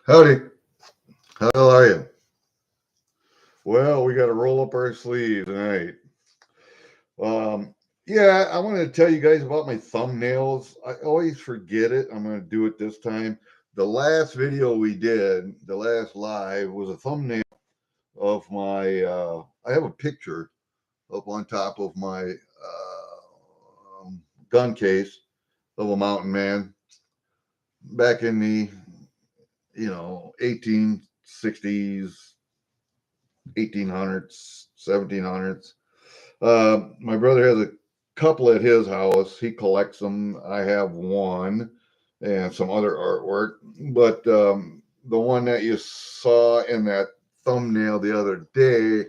Howdy. How are you? Well, we got to roll up our sleeves tonight. Um, yeah, I wanted to tell you guys about my thumbnails. I always forget it. I'm going to do it this time. The last video we did, the last live, was a thumbnail of my. I have a picture up on top of my gun case of a mountain man back in the 1860s, 1800s, 1700s. My brother has a couple at his house. He collects them. I have one and some other artwork. But the one that you saw in that thumbnail the other day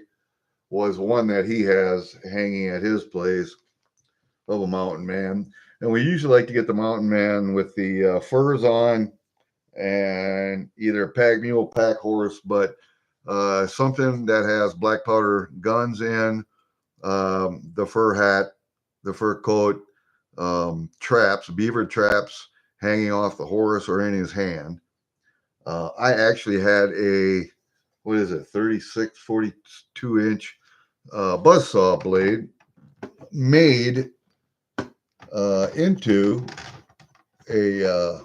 was one that he has hanging at his place of a mountain man. And we usually like to get the mountain man with the furs on and either pack mule, pack horse, but something that has black powder guns in, the fur hat, the fur coat, traps, beaver traps hanging off the horse or in his hand. I actually had a, what is it, 36, 42-inch buzzsaw blade made into a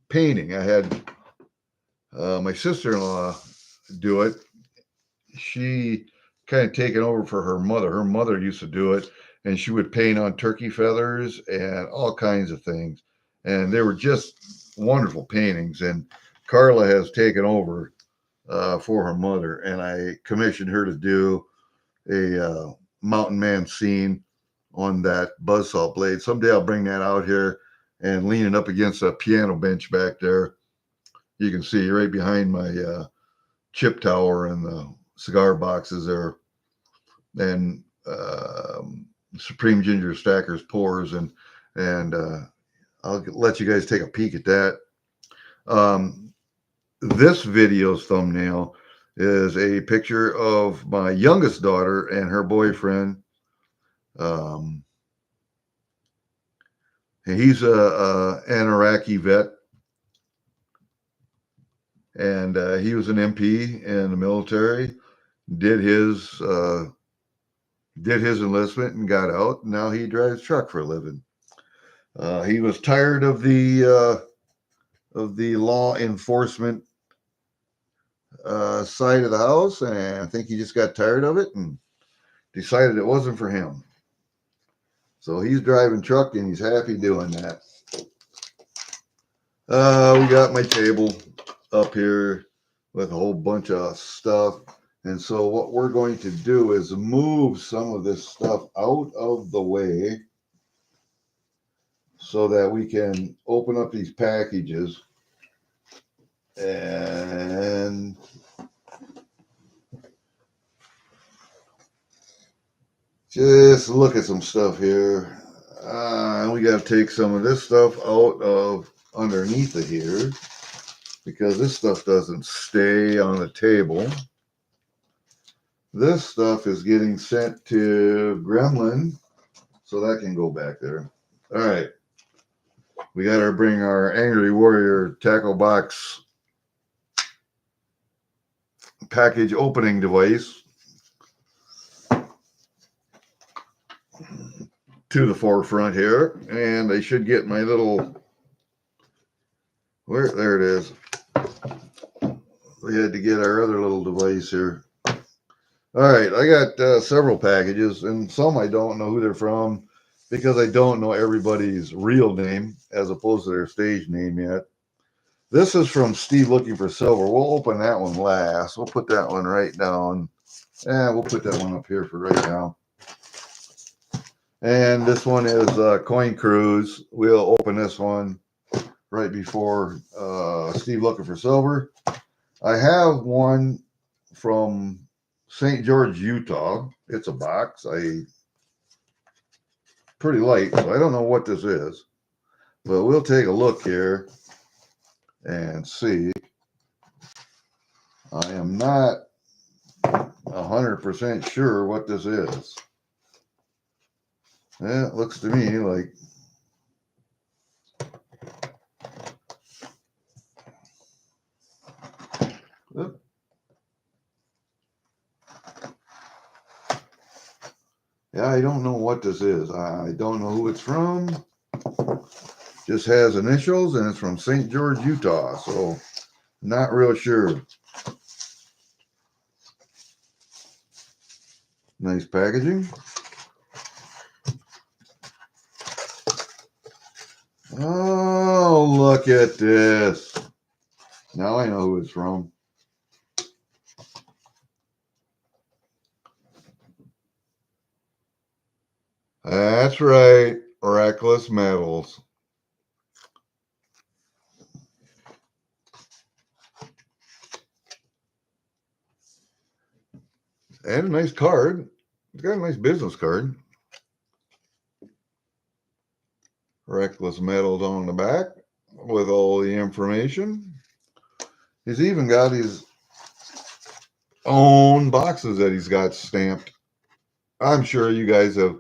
painting. I had my sister-in-law do it. She kind of taken over for her mother. Her mother used to do it, and she would paint on turkey feathers and all kinds of things. And they were just wonderful paintings. And Carla has taken over for her mother, and I commissioned her to do a mountain man scene on that buzzsaw blade. Someday I'll bring that out here and lean it up against a piano bench back there. You can see right behind my chip tower and the cigar boxes there, and Supreme Ginger Stackers pours, and I'll let you guys take a peek at that. Um, this video's thumbnail is a picture of my youngest daughter and her boyfriend. Um, he's an Iraqi vet, and he was an MP in the military. Did his uh, did his enlistment and got out. Now he drives truck for a living. He was tired of the law enforcement side of the house, and I think he just got tired of it and decided it wasn't for him. So he's driving truck and he's happy doing that. We got my table up here with a whole bunch of stuff. And so what we're going to do is move some of this stuff out of the way so that we can open up these packages and just look at some stuff here. We got to take some of this stuff out of underneath of here because this stuff doesn't stay on the table. This stuff is getting sent to Gremlin, so that can go back there. All right. We got to bring our Angry Warrior tackle box package opening device to the forefront here, and I should get my little, there it is. We had to get our other little device here. All right, I got several packages, and some I don't know who they're from because I don't know everybody's real name as opposed to their stage name yet. This is from Steve Looking for Silver. We'll open that one last. We'll put that one right down. And we'll put that one up here for right now. And this one is Coin Cruise. We'll open this one right before Steve Looking for Silver. I have one from St. George, Utah. It's a box. Pretty light, so I don't know what this is. But we'll take a look here and see. I am not 100% sure what this is. It looks to me like I don't know what this is. I don't know who it's from. Just has initials, and it's from St. George, Utah. So not real sure. Nice packaging. Oh, look at this. Now I know who it's from. That's right. Reckless Metals. And a nice card. It's got a nice business card. Reckless Metals on the back with all the information. He's even got his own boxes that he's got stamped. I'm sure you guys have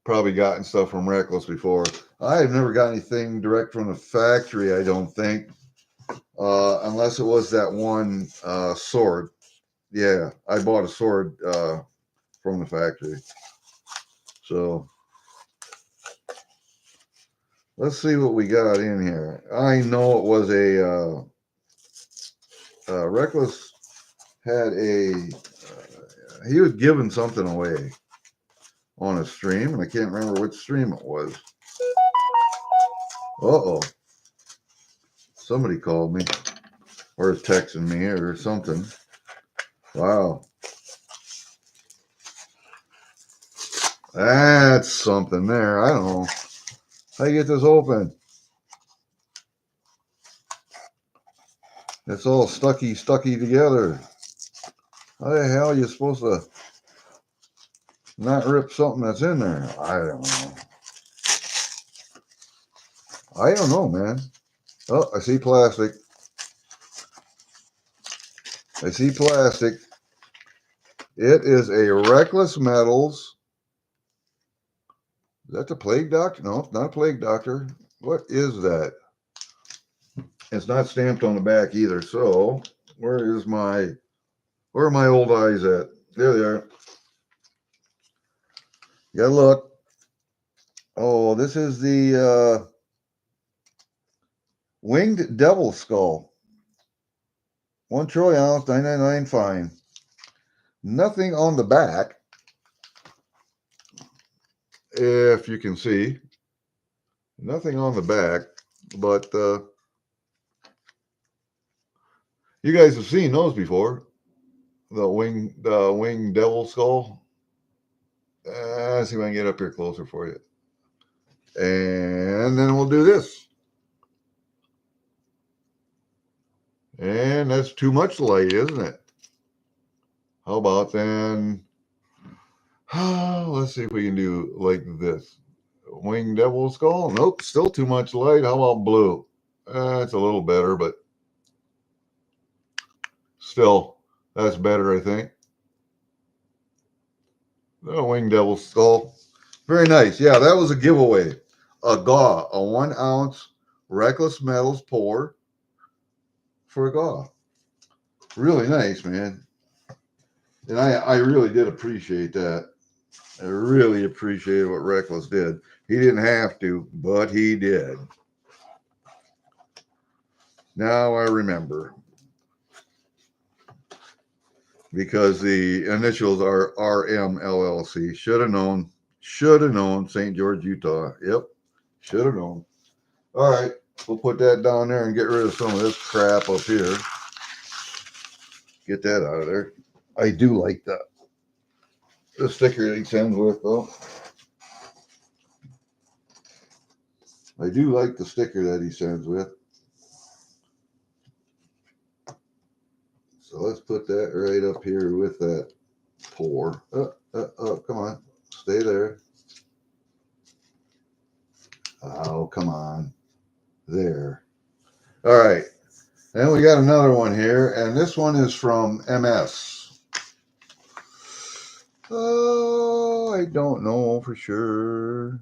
probably gotten stuff from Reckless before. I've never got anything direct from the factory, I don't think, unless it was that one sword. Yeah, I bought a sword from the factory. So let's see what we got in here. I know it was a Reckless had he was giving something away on a stream, and I can't remember which stream it was. Uh-oh. Somebody called me or is texting me or something. Wow. That's something there. I don't know. How do you get this open? It's all stucky together. How the hell are you supposed to not rip something that's in there? I don't know. I don't know, man. Oh, I see plastic. I see plastic. It is a Reckless Metals. Is that the Plague Doctor? No, it's not a Plague Doctor. What is that? It's not stamped on the back either. So where are my old eyes at? There they are. You gotta look. Oh, this is the Winged Devil Skull. 1 troy ounce, 9.99 fine. Nothing on the back, if you can see. Nothing on the back, but you guys have seen those before. The winged devil skull. See if I can get up here closer for you. And then we'll do this. And that's too much light, isn't it? How about then? Let's see if we can do like this. Winged devil skull. Nope, still too much light. How about blue? It's a little better, but still, that's better, I think. The winged devil skull. Very nice. Yeah, that was a giveaway. A 1 ounce Reckless Metals pour for a GAW. Really nice, man. And I really did appreciate that. I really appreciate what Reckless did. He didn't have to, but he did. Now I remember. Because the initials are RMLLC. Should have known. Should have known. St. George, Utah. Yep. Should have known. All right. We'll put that down there and get rid of some of this crap up here. Get that out of there. I do like that. The sticker that he sends with, though. I do like the sticker that he sends with. So let's put that right up here with that pour. Come on. Stay there. Oh, come on. There. All right. And we got another one here, and this one is from MS. Oh, I don't know for sure.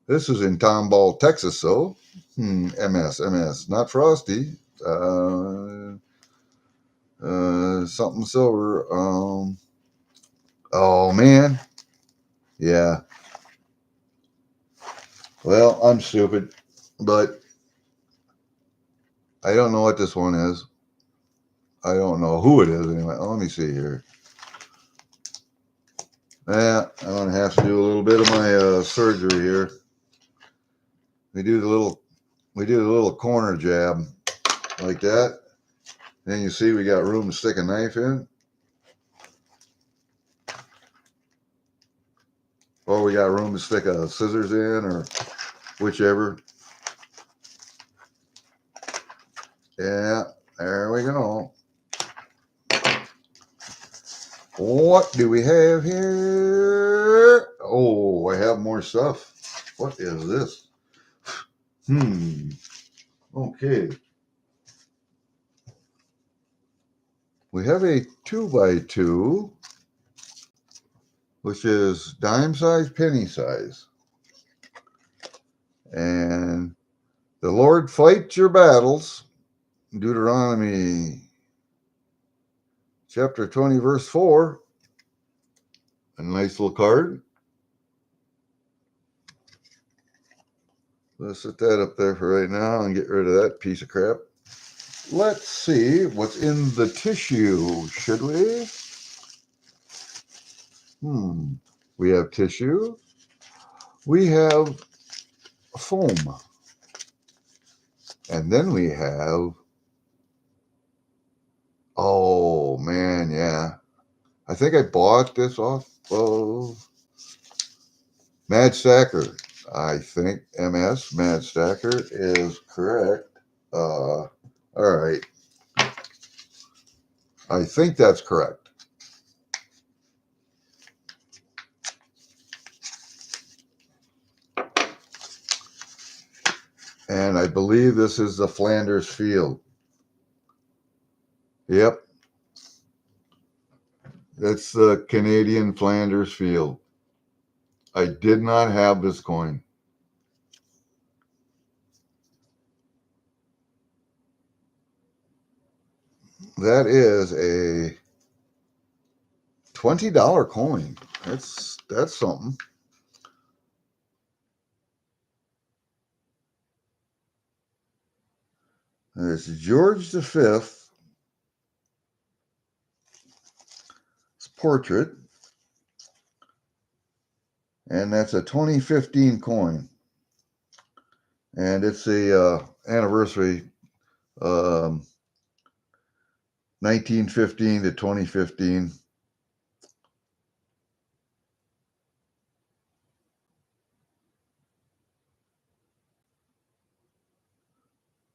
This is in Tomball, Texas, so MS, not Frosty. Something silver. Oh man, Yeah. Well, I'm stupid, but I don't know what this one is. I don't know who it is anyway. Let me see here. Yeah, I'm gonna have to do a little bit of my surgery here. We do the little corner jab like that. Then you see we got room to stick a knife in, or we got room to stick a scissors in, or whichever. Yeah, there we go. What do we have here? Oh, I have more stuff. What is this? Okay. We have a 2x2, which is dime size, penny size. And the Lord fights your battles. Deuteronomy chapter 20, verse 4. A nice little card. Let's set that up there for right now and get rid of that piece of crap. Let's see what's in the tissue, should we? We have tissue. We have foam. And then we have, oh man, yeah. I think I bought this off of Mad Stacker. I think MS, Mad Stacker, is correct. All right. I think that's correct. And I believe this is the Flanders Field. Yep. That's the Canadian Flanders Field. I did not have this coin. That is a $20 coin. That's something. It's George V's portrait, and that's a 2015 coin. And it's the anniversary, 1915 to 2015.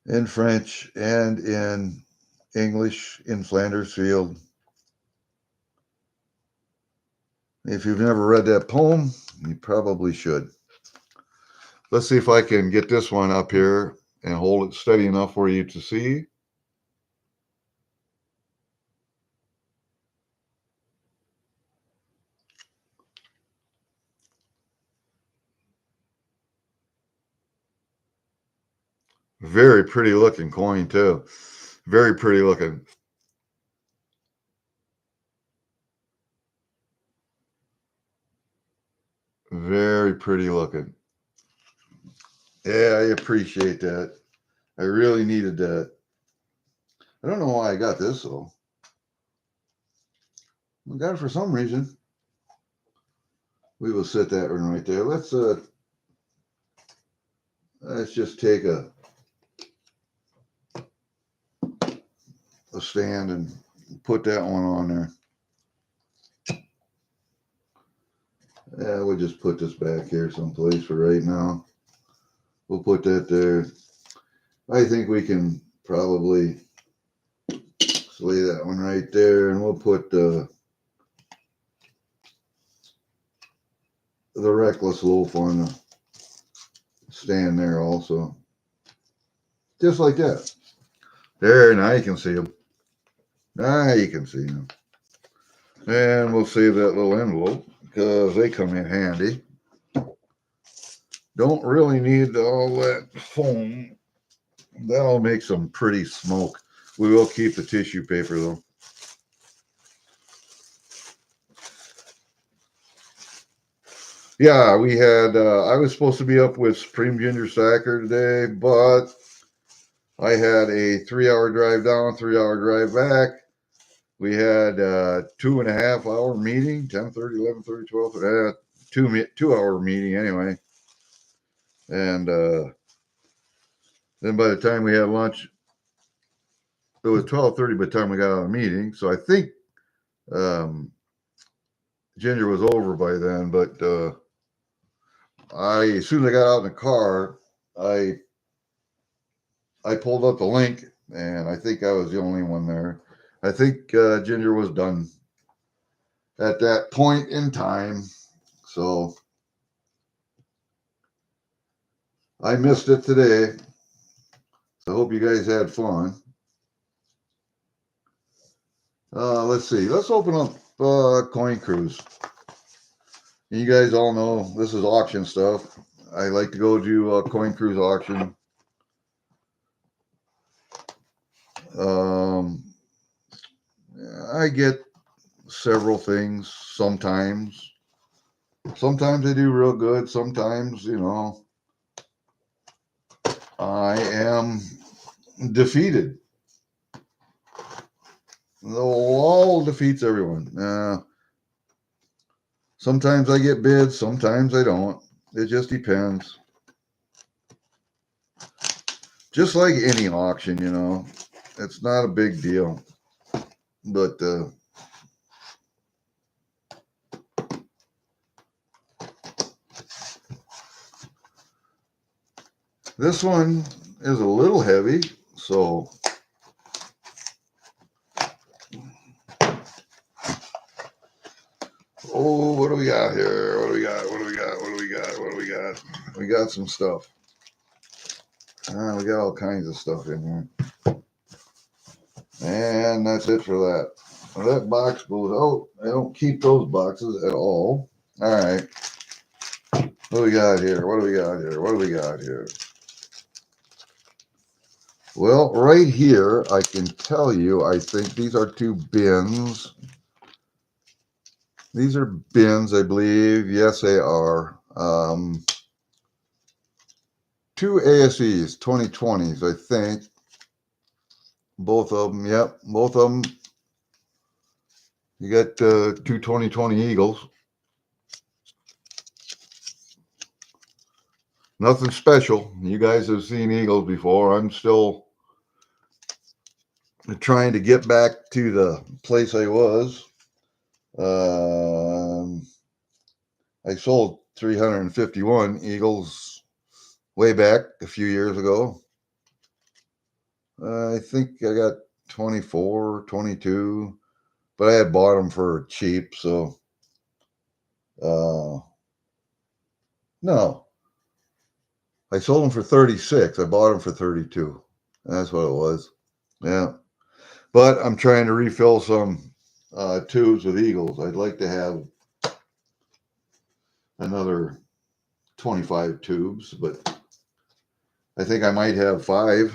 In French and in English in Flanders Field. If you've never read that poem, you probably should. Let's see if I can get this one up here and hold it steady enough for you to see. Very pretty looking coin too. Very pretty looking. Very pretty looking. Yeah, I appreciate that. I really needed that. I don't know why I got this though. I got it for some reason. We will set that one right there. Let's just take a stand and put that one on there. Yeah, we'll just put this back here someplace for right now. We'll put that there. I think we can probably lay that one right there, and we'll put the Reckless Loaf on the stand there also. Just like that. There, now you can see them. Now you can see them. And we'll save that little envelope because they come in handy. Don't really need all that foam. That'll make some pretty smoke. We will keep the tissue paper though. Yeah, we had, I was supposed to be up with Supreme Ginger Sacker today, but I had a 3 hour drive down, 3 hour drive back. We had a 2.5 hour meeting, 10:30, 11:30, 12:30, 2 hour meeting anyway. And then by the time we had lunch, it was 12:30 by the time we got out of the meeting. So I think um, Ginger was over by then, but as soon as I got out in the car, I I pulled up the link, and I think I was the only one there. I think Ginger was done at that point in time, so I missed it today. So I hope you guys had fun. Let's see. Let's open up Coin Cruise. You guys all know this is auction stuff. I like to go to Coin Cruise auction. Um, I get several things sometimes. Sometimes I do real good. Sometimes, I am defeated. The wall defeats everyone. Sometimes I get bids, sometimes I don't. It just depends. Just like any auction, it's not a big deal. But this one is a little heavy, so what do we got here? What do we got? What do we got? What do we got? What do we got? We got some stuff. We got all kinds of stuff in here. And that's it for that. Well, that box goes out. I don't keep those boxes at all. All right. What do we got here? What do we got here? What do we got here? Well, right here, I can tell you, I think these are two bins. These are bins, I believe. Yes, they are. Two ASEs, 2020s, I think. Both of them, yep, both of them. You got two 2020 Eagles. Nothing special. You guys have seen Eagles before. I'm still trying to get back to the place I was. I sold 351 Eagles way back a few years ago. I think I got 24, 22, but I had bought them for cheap. So, no, I sold them for 36. I bought them for 32. That's what it was. Yeah. But I'm trying to refill some tubes with Eagles. I'd like to have another 25 tubes, but I think I might have 5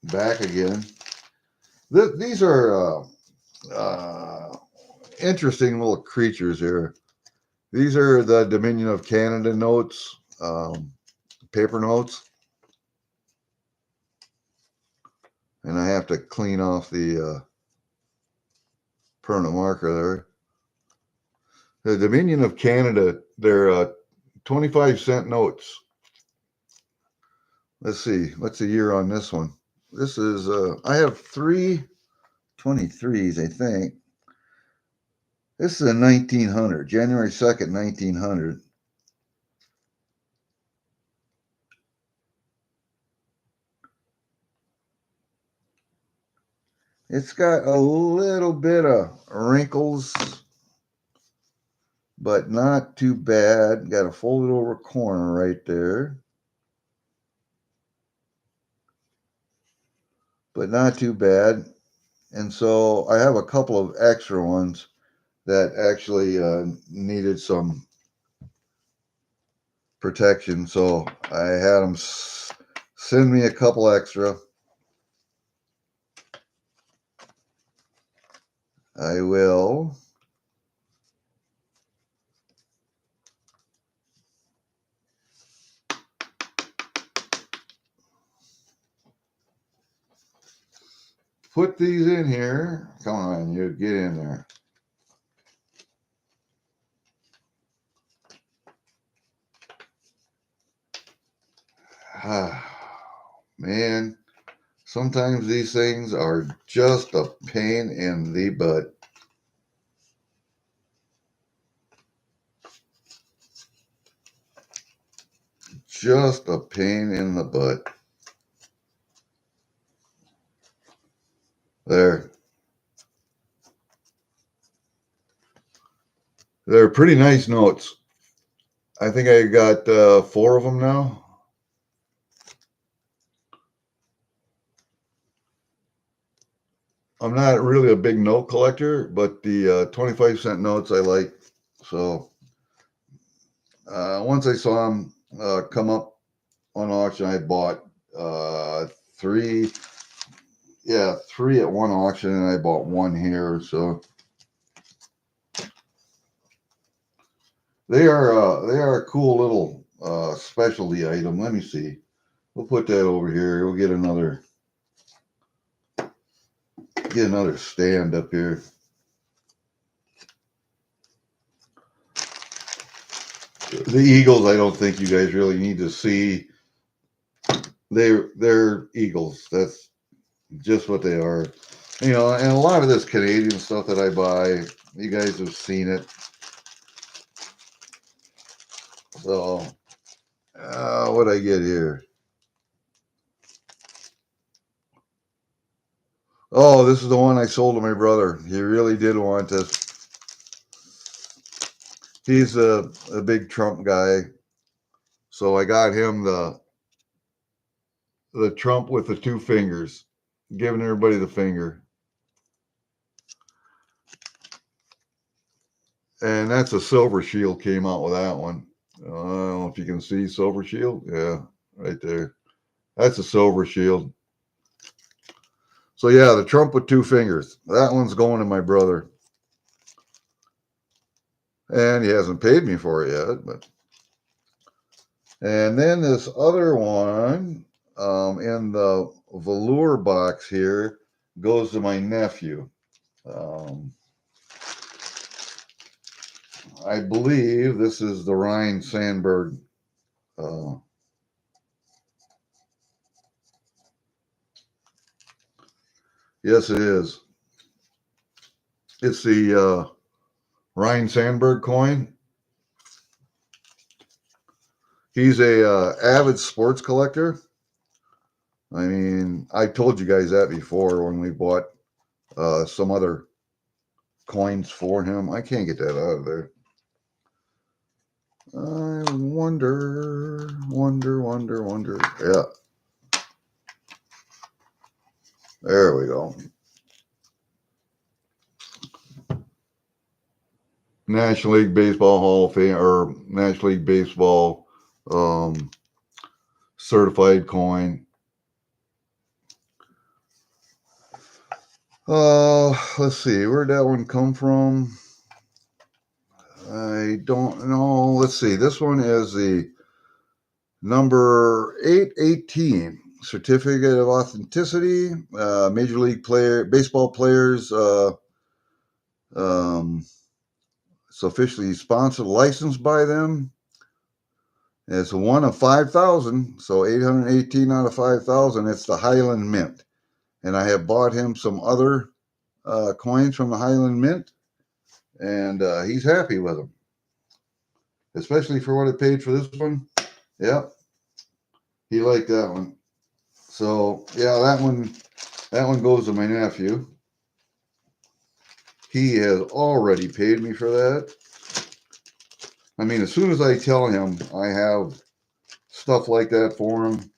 back again. These are interesting little creatures here. These are the Dominion of Canada notes, paper notes. And I have to clean off the permanent marker there. The Dominion of Canada, they're 25-cent notes. Let's see, what's the year on this one? This is, I have 3 23s, I think. This is a 1900, January 2nd, 1900. It's got a little bit of wrinkles, but not too bad. Got a folded over corner right there, but not too bad. And so I have a couple of extra ones that actually needed some protection. So I had them send me a couple extra. I will put these in here. Come on, you get in there. Man, sometimes these things are just a pain in the butt. Just a pain in the butt. There. They're pretty nice notes. I think I got 4 of them now. I'm not really a big note collector, but the 25-cent notes I like. So once I saw them come up on auction, I bought 3. Yeah, 3 at one auction, and I bought 1 here. So they are a cool little specialty item. Let me see. We'll put that over here. We'll get another stand up here. The eagles, I don't think you guys really need to see. They're eagles. That's just what they are. You know, and a lot of this Canadian stuff that I buy, you guys have seen it. So, what'd I get here? Oh, this is the one I sold to my brother. He really did want this. He's a big Trump guy. So I got him the Trump with the 2 fingers, giving everybody the finger. And that's a Silver Shield came out with that one. I don't know if you can see Silver Shield. Yeah, right there. That's a Silver Shield. So yeah, the Trump with 2 fingers. That one's going to my brother. And he hasn't paid me for it yet. But and then this other one in the velour box here goes to my nephew. I believe this is the Ryan Sandberg. Yes, it is. It's the Ryan Sandberg coin. He's a avid sports collector. I mean, I told you guys that before when we bought some other coins for him. I can't get that out of there. I wonder. Yeah. There we go. National League Baseball Hall of Fame or National League Baseball certified coin. Let's see, where'd that one come from? I don't know. Let's see. This one is the number 818 certificate of authenticity. Major League baseball players. It's officially sponsored, licensed by them. It's 1 of 5,000, so 818 out of 5,000. It's the Highland Mint, and I have bought him some other coins from the Highland Mint, and he's happy with them, especially for what it paid for this one. Yep, he liked that one. So yeah, that one goes to my nephew. He has already paid me for that. I mean, as soon as I tell him I have stuff like that for him,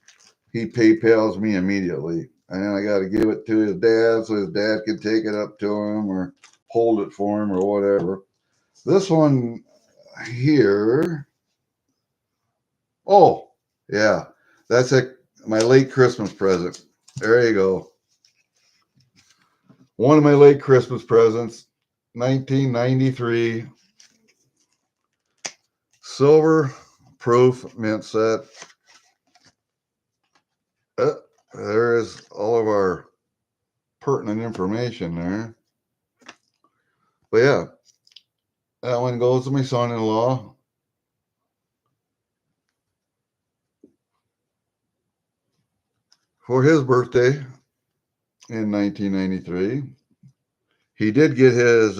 he PayPals me immediately. And then I got to give it to his dad so his dad can take it up to him or hold it for him or whatever. This one here. Oh, yeah. That's my late Christmas present. There you go. One of my late Christmas presents, 1993. Silver proof mint set. There is all of our pertinent information there. But yeah, that one goes to my son-in-law. For his birthday in 1993. He did get his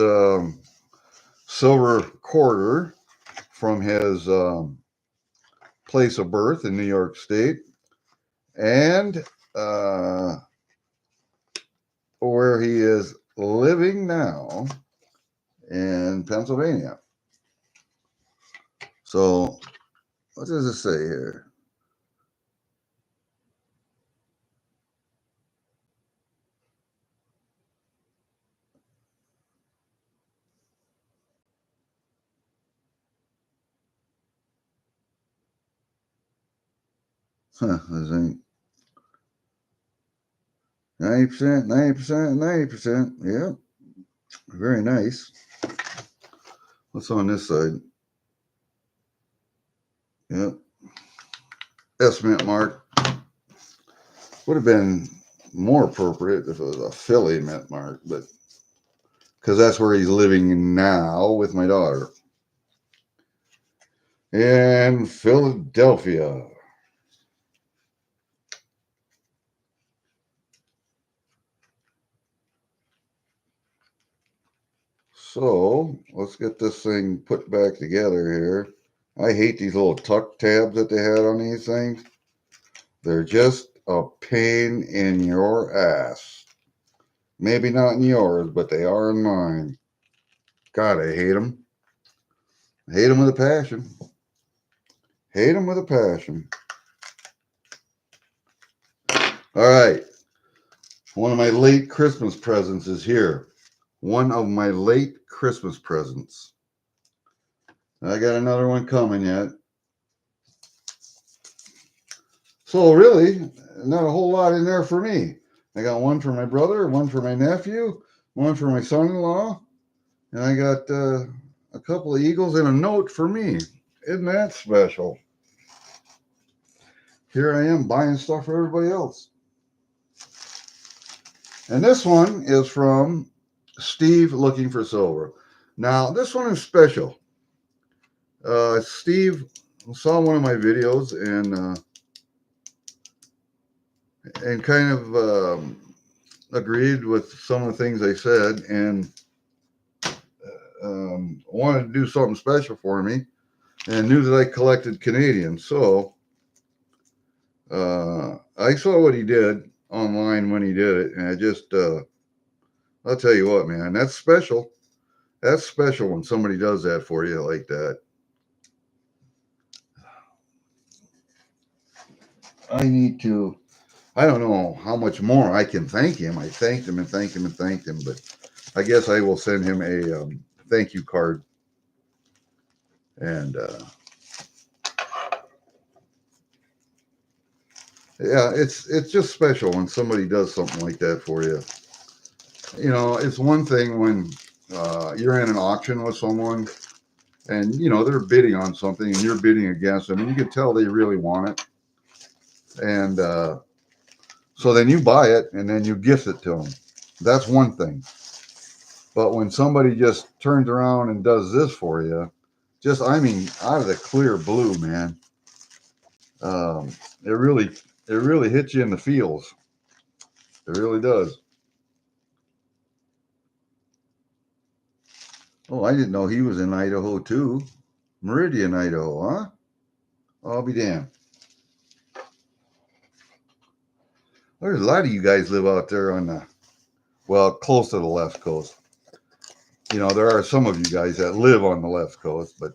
silver quarter from his place of birth in New York State, and where he is living now in Pennsylvania. So, what does it say here? This ain't 90%, 90%, 90%. Yep. Very nice. What's on this side? Yep. S mint mark. Would have been more appropriate if it was a Philly mint mark, but because that's where he's living now with my daughter in Philadelphia. So let's get this thing put back together here. I hate these little tuck tabs that they had on these things. They're just a pain in your ass. Maybe not in yours, but they are in mine. God, I hate them. I hate them with a passion. Hate them with a passion. All right. One of my late Christmas presents is here. One of my late Christmas presents. I got another one coming yet. So really, not a whole lot in there for me. I got one for my brother, one for my nephew, one for my son-in-law, and I got a couple of eagles and a note for me. Isn't that special? Here I am buying stuff for everybody else. And this one is from Steve Looking for Silver. Now, this one is special. Steve saw one of my videos and kind of agreed with some of the things I said and wanted to do something special for me and knew that I collected Canadians. So I saw what he did online when he did it, and I just, I'll tell you what, man, that's special. That's special when somebody does that for you like that. I need to, I don't know how much more I can thank him. I thanked him and thanked him and thanked him, but I guess I will send him a thank you card. And yeah, it's just special when somebody does something like that for you. You know, it's one thing when you're in an auction with someone and, you know, they're bidding on something and you're bidding against them and you can tell they really want it. And so then you buy it and then you gift it to them. That's one thing. But when somebody just turns around and does this for you, just, I mean, out of the clear blue, man, it really hits you in the feels. It really does. Oh, I didn't know he was in Idaho too. Meridian, Idaho, huh? I'll be damned. There's a lot of you guys live out there on the, well, close to the left coast. You know, there are some of you guys that live on the left coast, but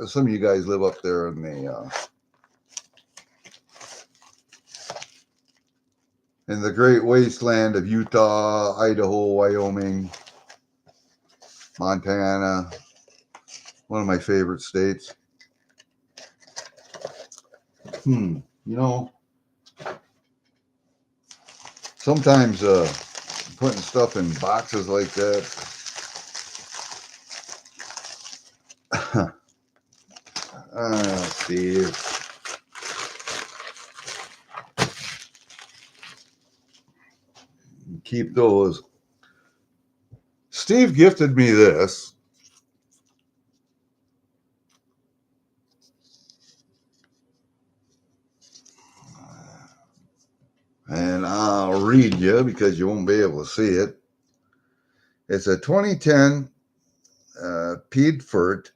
some of you guys live up there in the great wasteland of Utah, Idaho, Wyoming, Montana, one of my favorite states. You know, sometimes putting stuff in boxes like that, Steve. keep those. Steve gifted me this. And I'll read you because you won't be able to see it. It's a 2010 Piedfort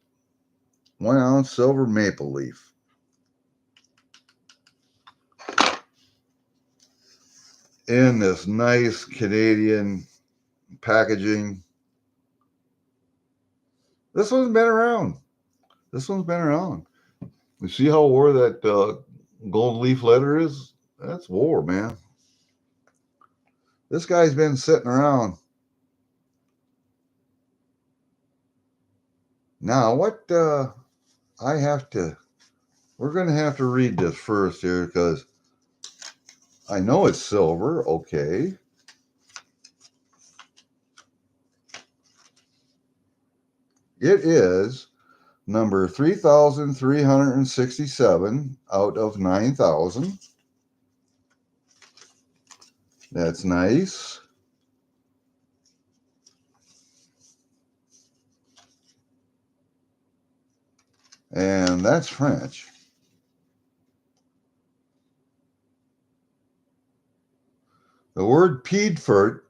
1 ounce silver maple leaf. In this nice Canadian packaging. This one's been around. This one's been around. You see how wore that gold leaf leather is? That's war, man. This guy's been sitting around. Now, what we're going to have to read this first here because I know it's silver. Okay. It is number 3,367 out of 9,000. That's nice. And that's French. The word Piedfort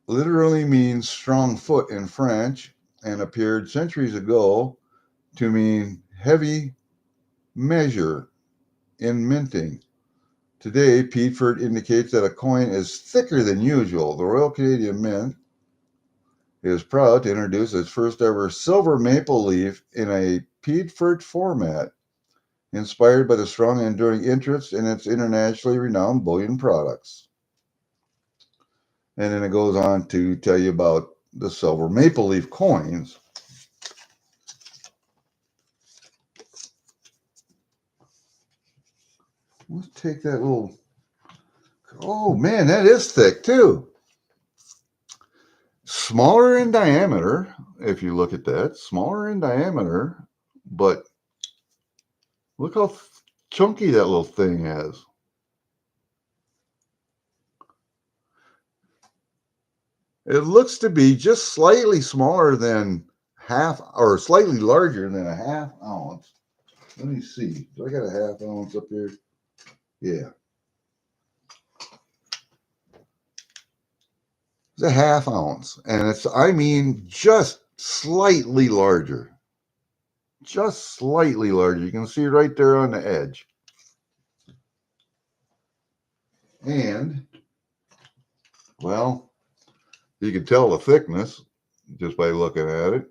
literally means strong foot in French and appeared centuries ago to mean heavy measure in minting. Today, Piedfort indicates that a coin is thicker than usual. The Royal Canadian Mint is proud to introduce its first ever silver maple leaf in a Piedfort format, inspired by the strong and enduring interest in its internationally renowned bullion products. And then it goes on to tell you about the silver maple leaf coins. Let's take that little, oh man, that is thick too. Smaller in diameter, if you look at that, smaller in diameter, but look how chunky that little thing is. It looks to be just slightly smaller than half, or slightly larger than a half ounce. Let me see. Do I got a half ounce up here? Yeah. It's a half ounce. And it's, I mean, just slightly larger. Just slightly larger. You can see right there on the edge. And, well, you can tell the thickness just by looking at it.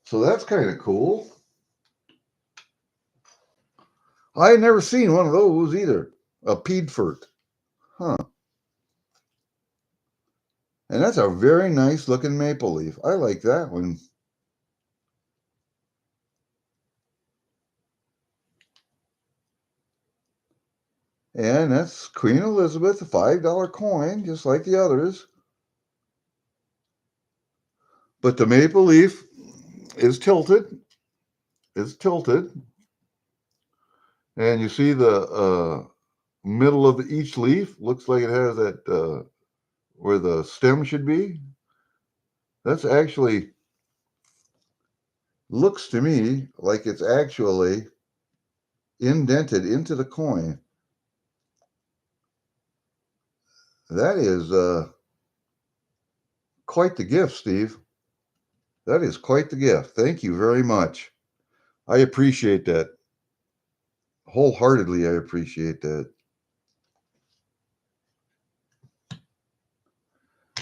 So that's kind of cool. I had never seen one of those either. A Piedfort. Huh. And that's a very nice looking maple leaf. I like that one. And that's Queen Elizabeth, a $5 coin, just like the others. But the maple leaf is tilted. It's tilted. And you see the middle of each leaf looks like it has that where the stem should be. That's actually, looks to me like it's actually indented into the coin. That is quite the gift, Steve. That is quite the gift. Thank you very much. I appreciate that. Wholeheartedly, I appreciate that.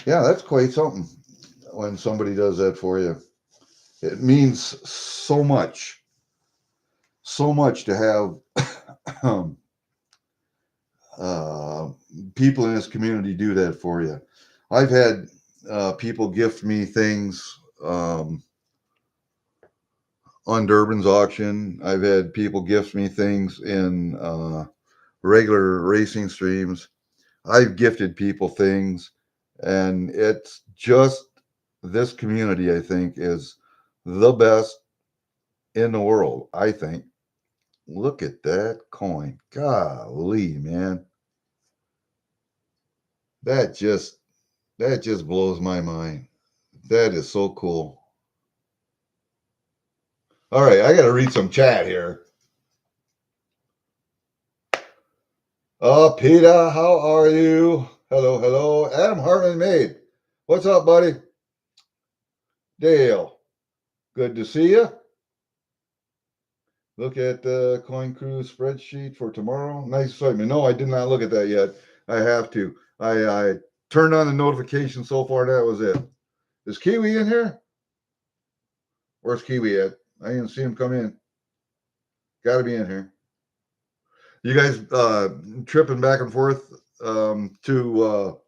Yeah, that's quite something when somebody does that for you. It means so much to have people in this community do that for you. I've had people gift me things on Durbin's auction. I've had people gift me things in regular racing streams. I've gifted people things, and it's just, this community, I think, is the best in the world, I think. Look at that coin. Golly, man. That just blows my mind. That is so cool. All right, I got to read some chat here. Peter, how are you? Hello, hello. Adam Hartman Maid. What's up, buddy? Dale, good to see you. Look at the Coin Crew spreadsheet for tomorrow. Nice excitement. No, I did not look at that yet. I have to. I turned on the notification so far. That was it. Is Kiwi in here? Where's Kiwi at? I didn't see him come in. Got to be in here. You guys tripping back and forth to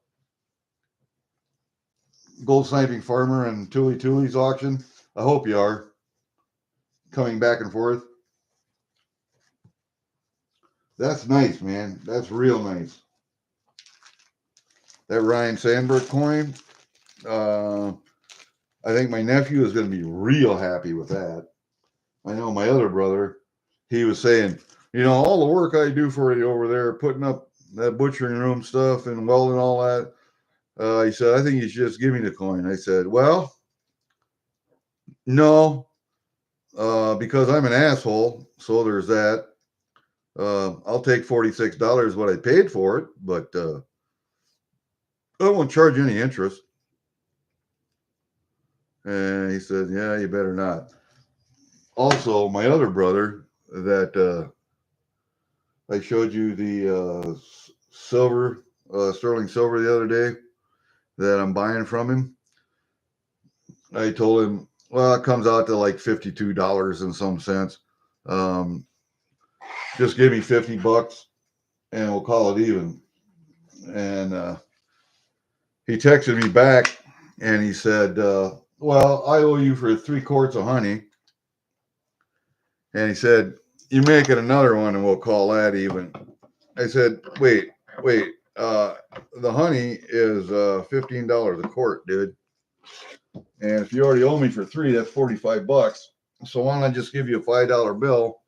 Gold Sniping Farmer and TuliTuli's auction? I hope you are. Coming back and forth. That's nice, man. That's real nice. That Ryan Sandberg coin. I think my nephew is going to be real happy with that. I know my other brother, he was saying, all the work I do for you over there, putting up that butchering room stuff and welding all that. He said, I think you should just give me the coin. I said, well, no, because I'm an asshole. So there's that. I'll take $46 what I paid for it, but I won't charge any interest. And he said, yeah, you better not. Also, my other brother that I showed you the silver, sterling silver the other day that I'm buying from him. I told him, well, it comes out to like $52 and some cents. Just give me $50 and we'll call it even. And he texted me back and he said, well, I owe you for 3 quarts of honey. And he said, you make it another one and we'll call that even. I said, wait. The honey is $15 a quart, dude. And if you already owe me for 3, that's $45. So why don't I just give you a $5 bill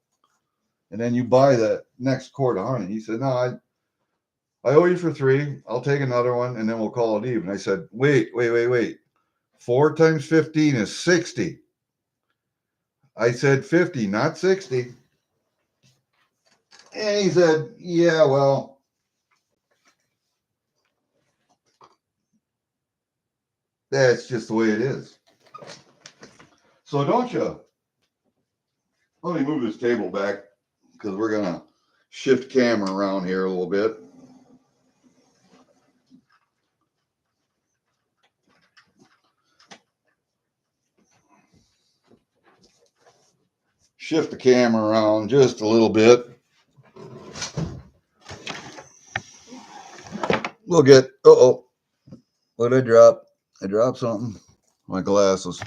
and then you buy the next quart of honey? He said, no, I owe you for 3. I'll take another one and then we'll call it even. I said, wait. 4 times 15 is 60. I said 50, not 60. And he said, yeah, well, that's just the way it is. So don't you? Let me move this table back because we're going to shift camera around here a little bit. Shift the camera around just a little bit. We'll get, what did I drop? I dropped something. My glasses.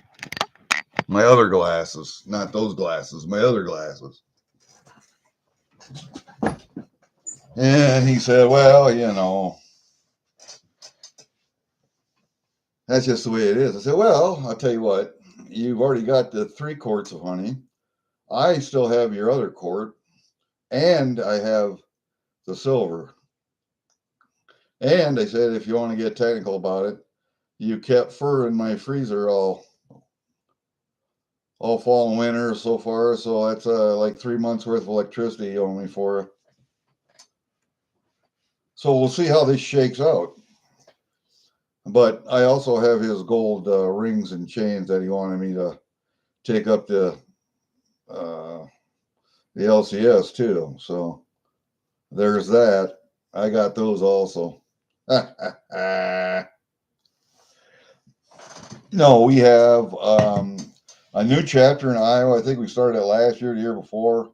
My other glasses. Not those glasses. My other glasses. And he said, well, that's just the way it is. I said, well, I'll tell you what. You've already got the 3 quarts of honey. I still have your other quart. And I have the silver. And I said, if you want to get technical about it, you kept fur in my freezer all fall and winter so far. So that's like 3 months worth of electricity you owe me for. So we'll see how this shakes out. But I also have his gold rings and chains that he wanted me to take up the LCS too. So there's that. I got those also. No, we have a new chapter in Iowa. I think we started it last year, the year before.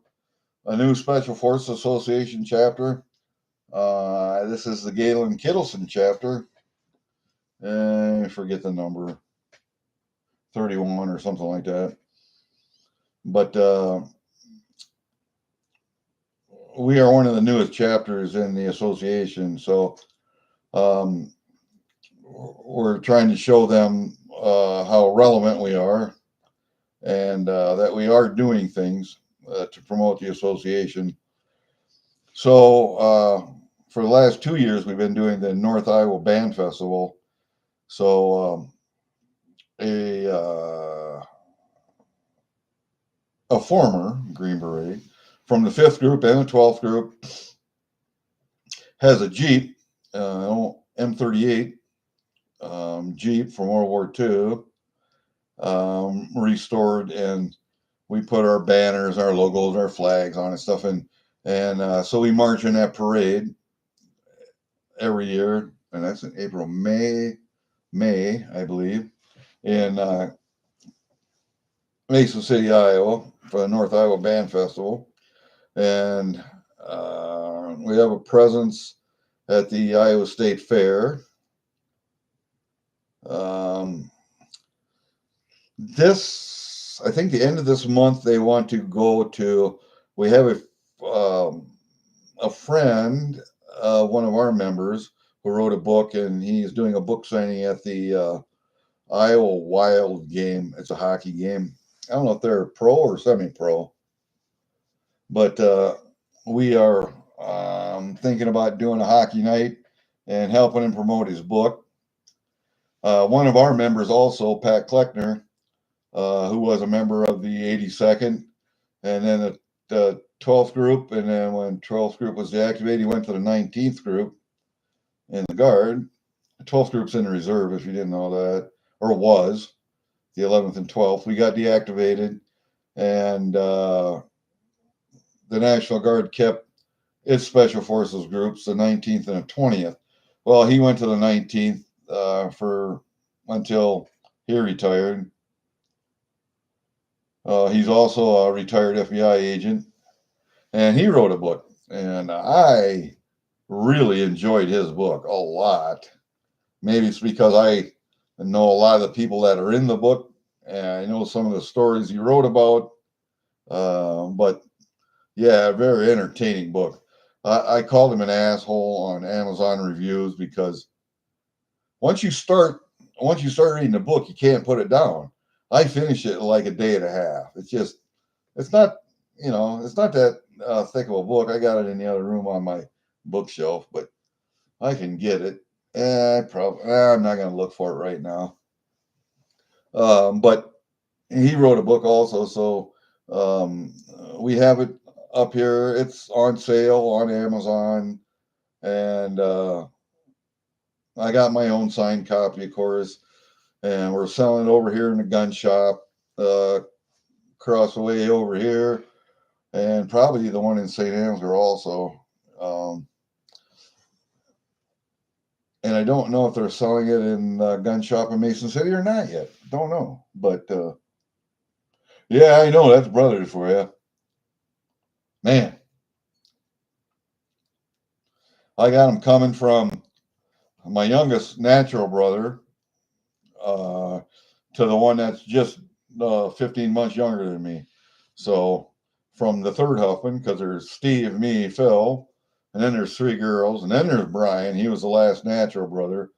A new Special Forces Association chapter. This is the Galen Kittleson chapter. I forget the number. 31 or something like that. But we are one of the newest chapters in the association. So we're trying to show them how relevant we are and that we are doing things. to promote the association. So for the last 2 years, we've been doing the North Iowa Band Festival. So a former Green Beret from the 5th group and the 12th group has a Jeep, M38 Jeep from World War II, restored, and we put our banners, our logos, our flags on and stuff, and so we march in that parade every year, and that's in April, May, I believe, in Mason City, Iowa, for the North Iowa Band Festival. And we have a presence at the Iowa State Fair. I think the end of this month, they want to go to, we have a friend, one of our members, who wrote a book, and he's doing a book signing at the Iowa Wild game. It's a hockey game. I don't know if they're pro or semi-pro, but we are thinking about doing a hockey night and helping him promote his book. One of our members also, Pat Kleckner, who was a member of the 82nd, and then the 12th group, and then when 12th group was deactivated, he went to the 19th group in the Guard. The 12th group's in the reserve, if you didn't know that, or was, the 11th and 12th. We got deactivated, and the National Guard kept its Special Forces groups, the 19th and the 20th. Well, he went to the 19th until he retired. He's also a retired FBI agent, and he wrote a book, and I really enjoyed his book a lot. Maybe it's because I know a lot of the people that are in the book, and I know some of the stories he wrote about. But yeah, very entertaining book. I called him an asshole on Amazon reviews because once you start reading the book, you can't put it down. I finished it in like a day and a half. It's not that thick of a book. I got it in the other room on my bookshelf, but I can get it. I'm not going to look for it right now. But he wrote a book also, so we have it up here. It's on sale on Amazon, and I got my own signed copy, of course, and we're selling it over here in the gun shop across the way over here, and probably the one in St. Ansgar also. And I don't know if they're selling it in gun shop in Mason City or not yet. Don't know, but yeah, I know that's brothers for you, man. I got them coming from my youngest natural brother to the one that's just 15 months younger than me. So from the third husband, because there's Steve, me, Phil, and then there's 3 girls, and then there's Brian. He was the last natural brother.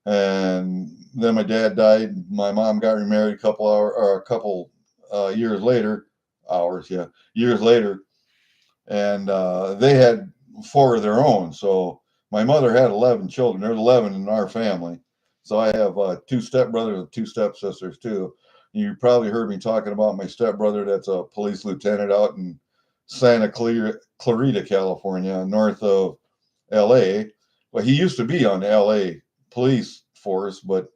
And then my dad died. My mom got remarried a couple years later. Years later. And they had 4 of their own. So my mother had 11 children. There's 11 in our family. So I have 2 stepbrothers and 2 stepsisters too. You probably heard me talking about my stepbrother that's a police lieutenant out in Santa Clarita, California, north of LA. Well, he used to be on the LA police force, but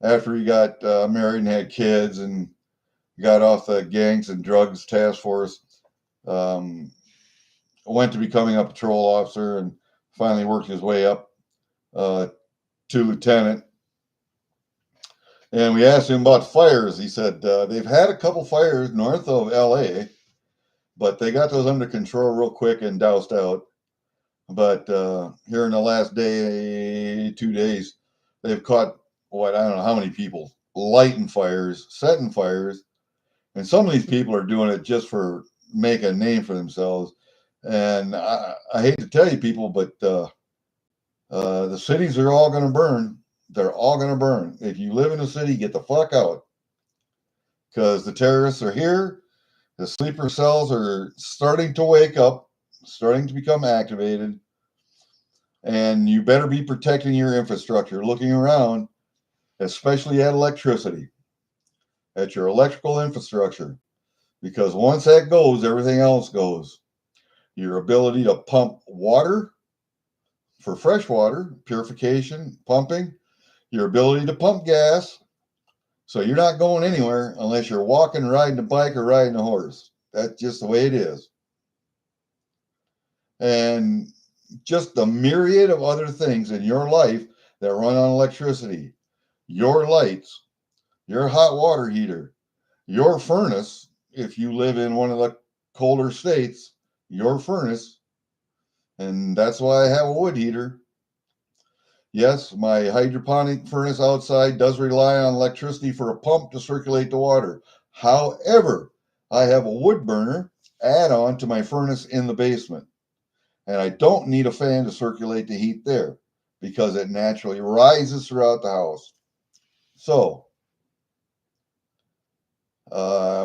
after he got married and had kids and got off the gangs and drugs task force, went to becoming a patrol officer and finally worked his way up to lieutenant. And we asked him about fires. He said they've had a couple fires north of LA, but they got those under control real quick and doused out. But here in the last 2 days, they've caught I don't know how many people lighting fires, setting fires. And some of these people are doing it just for making a name for themselves. And I hate to tell you people, but the cities are all going to burn. They're all going to burn. If you live in a city, get the fuck out. Because the terrorists are here. The sleeper cells are starting to wake up, starting to become activated, and you better be protecting your infrastructure, looking around, especially at electricity, at your electrical infrastructure, because once that goes, everything else goes. Your ability to pump water for fresh water, purification, pumping, your ability to pump gas. So you're not going anywhere unless you're walking, riding a bike, or riding a horse. That's just the way it is. And just the myriad of other things in your life that run on electricity. Your lights, your hot water heater, your furnace, if you live in one of the colder states, your furnace, and that's why I have a wood heater. Yes, my hydroponic furnace outside does rely on electricity for a pump to circulate the water. However, I have a wood burner add-on to my furnace in the basement, and I don't need a fan to circulate the heat there because it naturally rises throughout the house. So,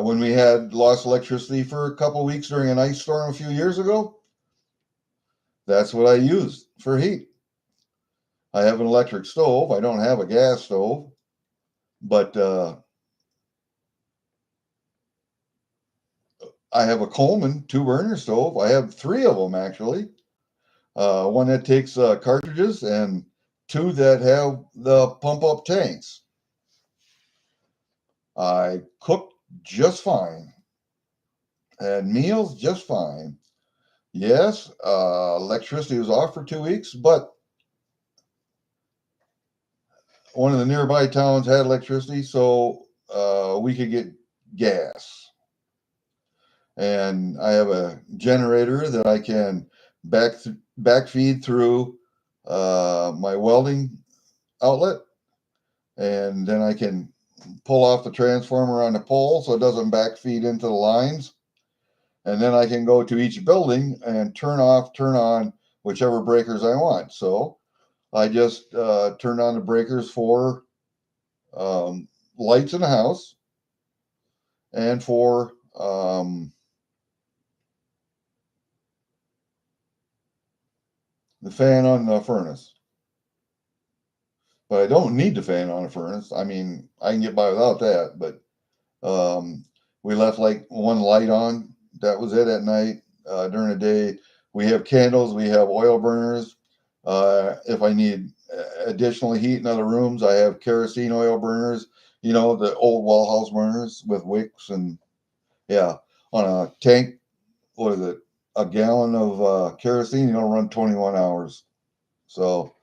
when we had lost electricity for a couple weeks during an ice storm a few years ago, that's what I used for heat. I have an electric stove. I don't have a gas stove, but I have a Coleman 2-burner stove. I have 3 of them actually. One that takes cartridges and 2 that have the pump up tanks. I cooked just fine. Had meals just fine. Yes, electricity was off for 2 weeks, but one of the nearby towns had electricity, so we could get gas. And I have a generator that I can backfeed through my welding outlet, and then I can pull off the transformer on the pole so it doesn't backfeed into the lines. And then I can go to each building and turn off, turn on whichever breakers I want. So I just turned on the breakers for lights in the house and for the fan on the furnace. But I don't need the fan on the furnace. I mean, I can get by without that. But we left like one light on. That was it at night. During the day, we have candles. We have oil burners. If I need additional heat in other rooms, I have kerosene oil burners. You know, the old wall house burners with wicks and yeah, on a tank. What is it? A gallon of kerosene, you'll run 21 hours. So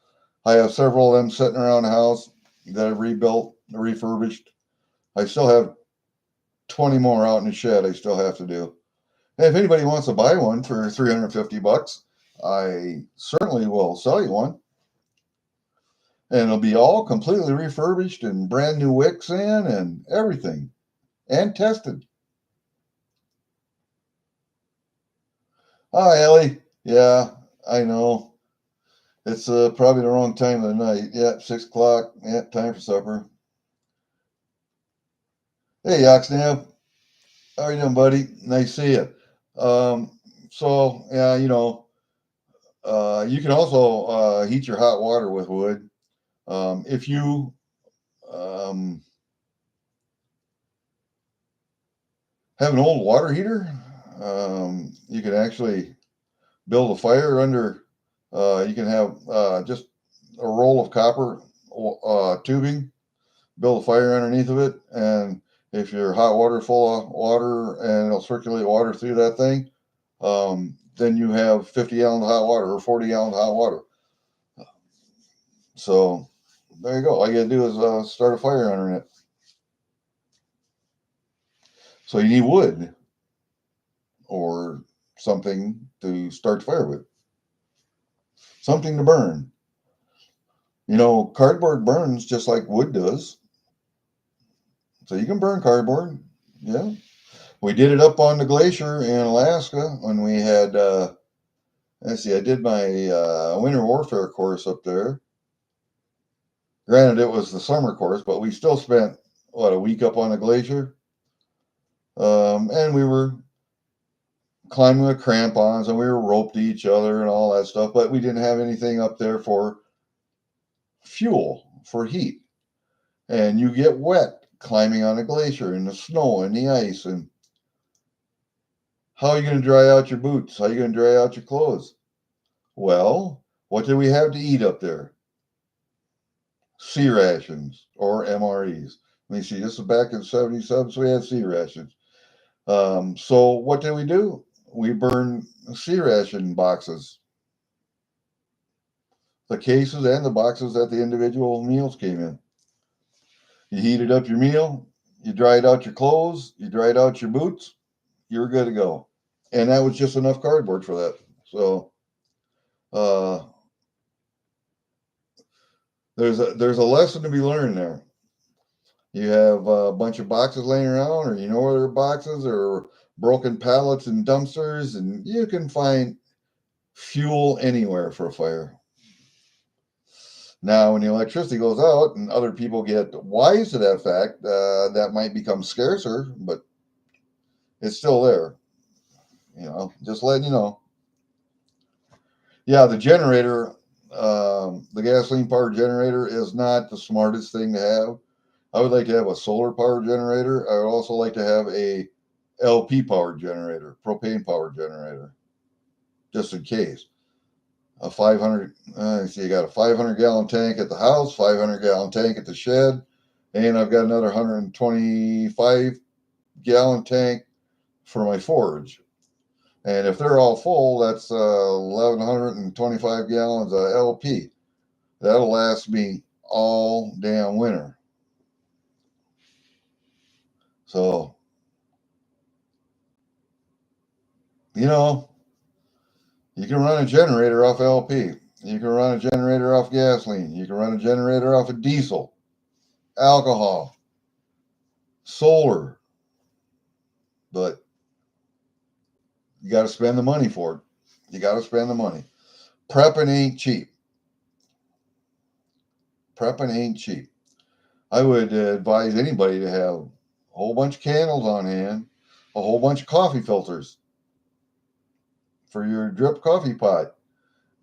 I have several of them sitting around the house that I've rebuilt, refurbished. I still have 20 more out in the shed I still have to do. And if anybody wants to buy one for $350, I certainly will sell you one. And it'll be all completely refurbished and brand new wicks in and everything and tested. Hi, Ellie. Yeah, I know. It's probably the wrong time of the night. Yeah, 6 o'clock. Yeah, time for supper. Hey, Oxnab. How are you doing, buddy? Nice to see you. So, yeah, you know, you can also heat your hot water with wood. If you um, have an old water heater, you can actually build a fire under, you can have just a roll of copper tubing, build a fire underneath of it, and if your hot water is full of water and it'll circulate water through that thing, then you have 50 gallons of hot water or 40 gallons of hot water. So there you go. All you gotta do is start a fire under it. So you need wood or something to start the fire with, something to burn. You know, cardboard burns just like wood does. So you can burn cardboard. Yeah. We did it up on the glacier in Alaska when we had, let's see, I did my winter warfare course up there. Granted, it was the summer course, but we still spent, what, a week up on the glacier? And we were climbing with crampons and we were roped to each other and all that stuff, but we didn't have anything up there for fuel, for heat. And you get wet climbing on a glacier in the snow and the ice. And how are you going to dry out your boots? How are you going to dry out your clothes? Well, what did we have to eat up there? C rations or MREs. Let me see, this is back in 77, so we had C rations. So what did we do? We burned C ration boxes, the cases and the boxes that the individual meals came in. You heated up your meal, you dried out your clothes, you dried out your boots, you're good to go. And that was just enough cardboard for that. So uh, there's a lesson to be learned there. You have a bunch of boxes laying around, or you know where there are boxes or broken pallets and dumpsters, and you can find fuel anywhere for a fire. Now, when the electricity goes out and other people get wise to that fact, that might become scarcer, but it's still there. Just letting you know. Yeah, the generator, the gasoline powered generator is not the smartest thing to have. I would like to have a solar powered generator. I would also like to have a LP powered generator, propane powered generator, just in case. A 500, see, you got a 500 gallon tank at the house, 500 gallon tank at the shed, and I've got another 125 gallon tank for my forage. And if they're all full, that's 1,125 gallons of LP. That'll last me all damn winter. So, you know, you can run a generator off LP. You can run a generator off gasoline. You can run a generator off of diesel, alcohol, solar. But you got to spend the money for it. You got to spend the money. Prepping ain't cheap. Prepping ain't cheap. I would advise anybody to have a whole bunch of candles on hand, a whole bunch of coffee filters for your drip coffee pot.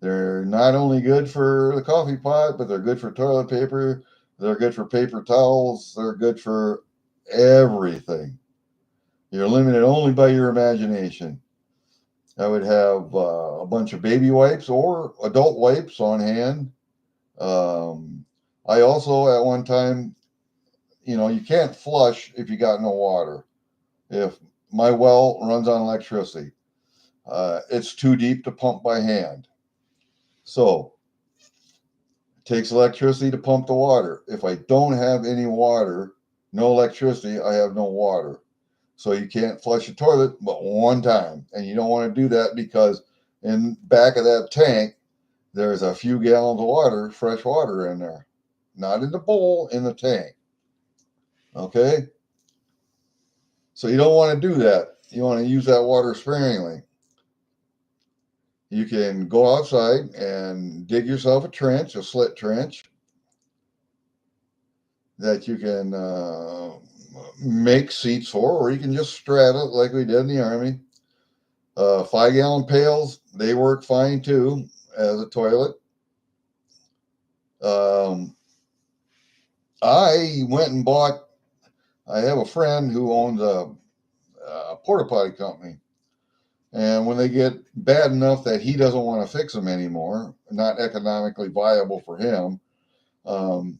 They're not only good for the coffee pot, but they're good for toilet paper. They're good for paper towels. They're good for everything. You're limited only by your imagination. I would have a bunch of baby wipes or adult wipes on hand. I also, at one time, you can't flush if you got no water. If my well runs on electricity, it's too deep to pump by hand. So it takes electricity to pump the water. If I don't have any water, no electricity, I have no water. So you can't flush a toilet but one time. And you don't want to do that because in back of that tank, there's a few gallons of water, fresh water in there. Not in the bowl, in the tank. Okay? So you don't want to do that. You want to use that water sparingly. You can go outside and dig yourself a trench, a slit trench, that you can make seats for, or you can just straddle it like we did in the Army. 5-gallon pails, they work fine too as a toilet. I went and bought, I have a friend who owns a porta potty company. And when they get bad enough that he doesn't want to fix them anymore, not economically viable for him,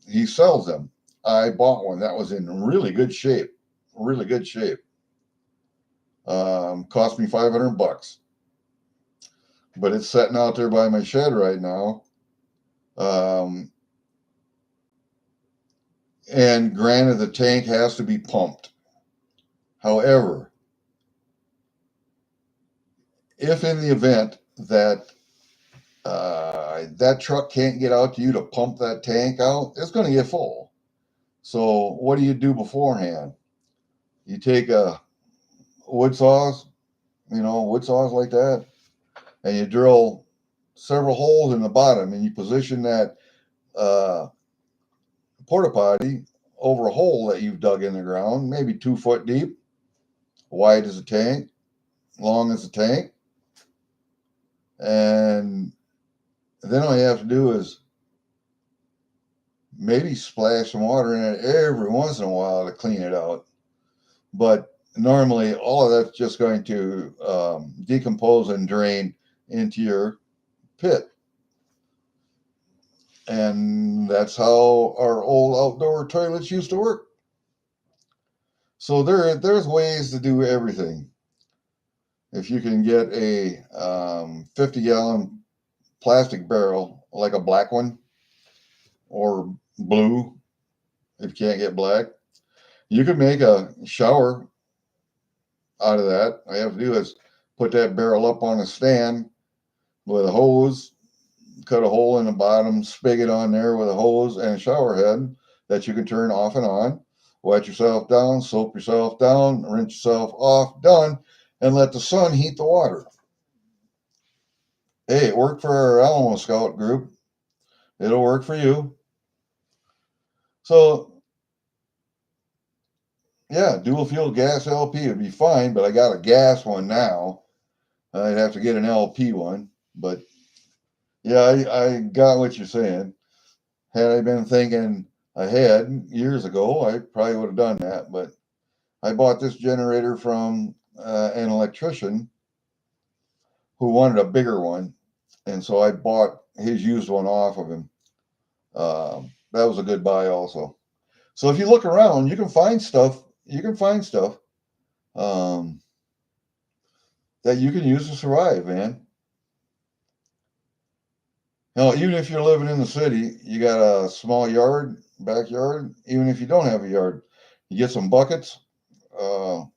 he sells them. I bought one that was in really good shape, really good shape. Cost me $500, but it's sitting out there by my shed right now. And granted, the tank has to be pumped. However, if in the event that that truck can't get out to you to pump that tank out, it's going to get full. So what do you do beforehand? You take a wood saws, wood saws like that, and you drill several holes in the bottom, and you position that porta potty over a hole that you've dug in the ground, maybe 2 foot deep, wide as a tank, long as a tank. And then all you have to do is maybe splash some water in it every once in a while to clean it out. But normally all of that's just going to decompose and drain into your pit. And that's how our old outdoor toilets used to work. So there's ways to do everything. If you can get a 50-gallon plastic barrel, like a black one or blue, if you can't get black, you can make a shower out of that. All you have to do is put that barrel up on a stand with a hose, cut a hole in the bottom, spigot on there with a hose and a shower head that you can turn off and on. Wet yourself down, soap yourself down, rinse yourself off, done, and let the sun heat the water. Hey, it worked for our Alamo Scout group. It'll work for you. So, yeah, dual fuel gas LP would be fine, but I got a gas one now. I'd have to get an LP one. But, yeah, I got what you're saying. Had I been thinking ahead years ago, I probably would have done that. But I bought this generator from an electrician who wanted a bigger one. And so I bought his used one off of him. That was a good buy also. So if you look around, you can find stuff. That you can use to survive, man. Now, even if you're living in the city, you got a small yard, backyard. Even if you don't have a yard, you get some buckets.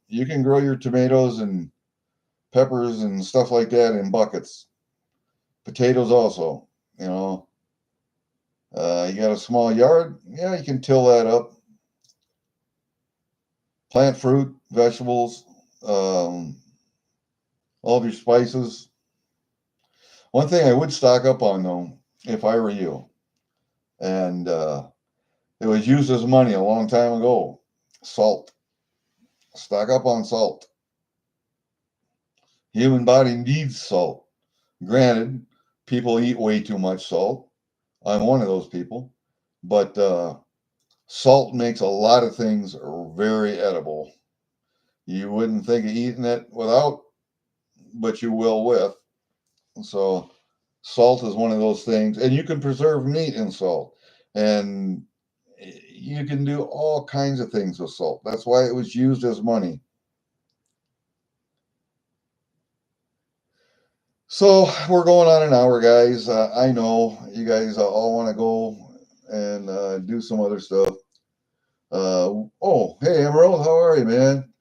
You can grow your tomatoes and peppers and stuff like that in buckets. Potatoes also, you know. You got a small yard, yeah, you can till that up. Plant fruit, vegetables, all of your spices. One thing I would stock up on, though, if I were you, and it was used as money a long time ago, salt. Stock up on salt. Human body needs salt. Granted, people eat way too much salt. I'm one of those people. But salt makes a lot of things very edible. You wouldn't think of eating it without, but you will with. So salt is one of those things. And you can preserve meat in salt. And you can do all kinds of things with salt. That's why it was used as money. So we're going on an hour, guys. I know you guys all want to go and do some other stuff. Oh, hey, Emerald, how are you, man?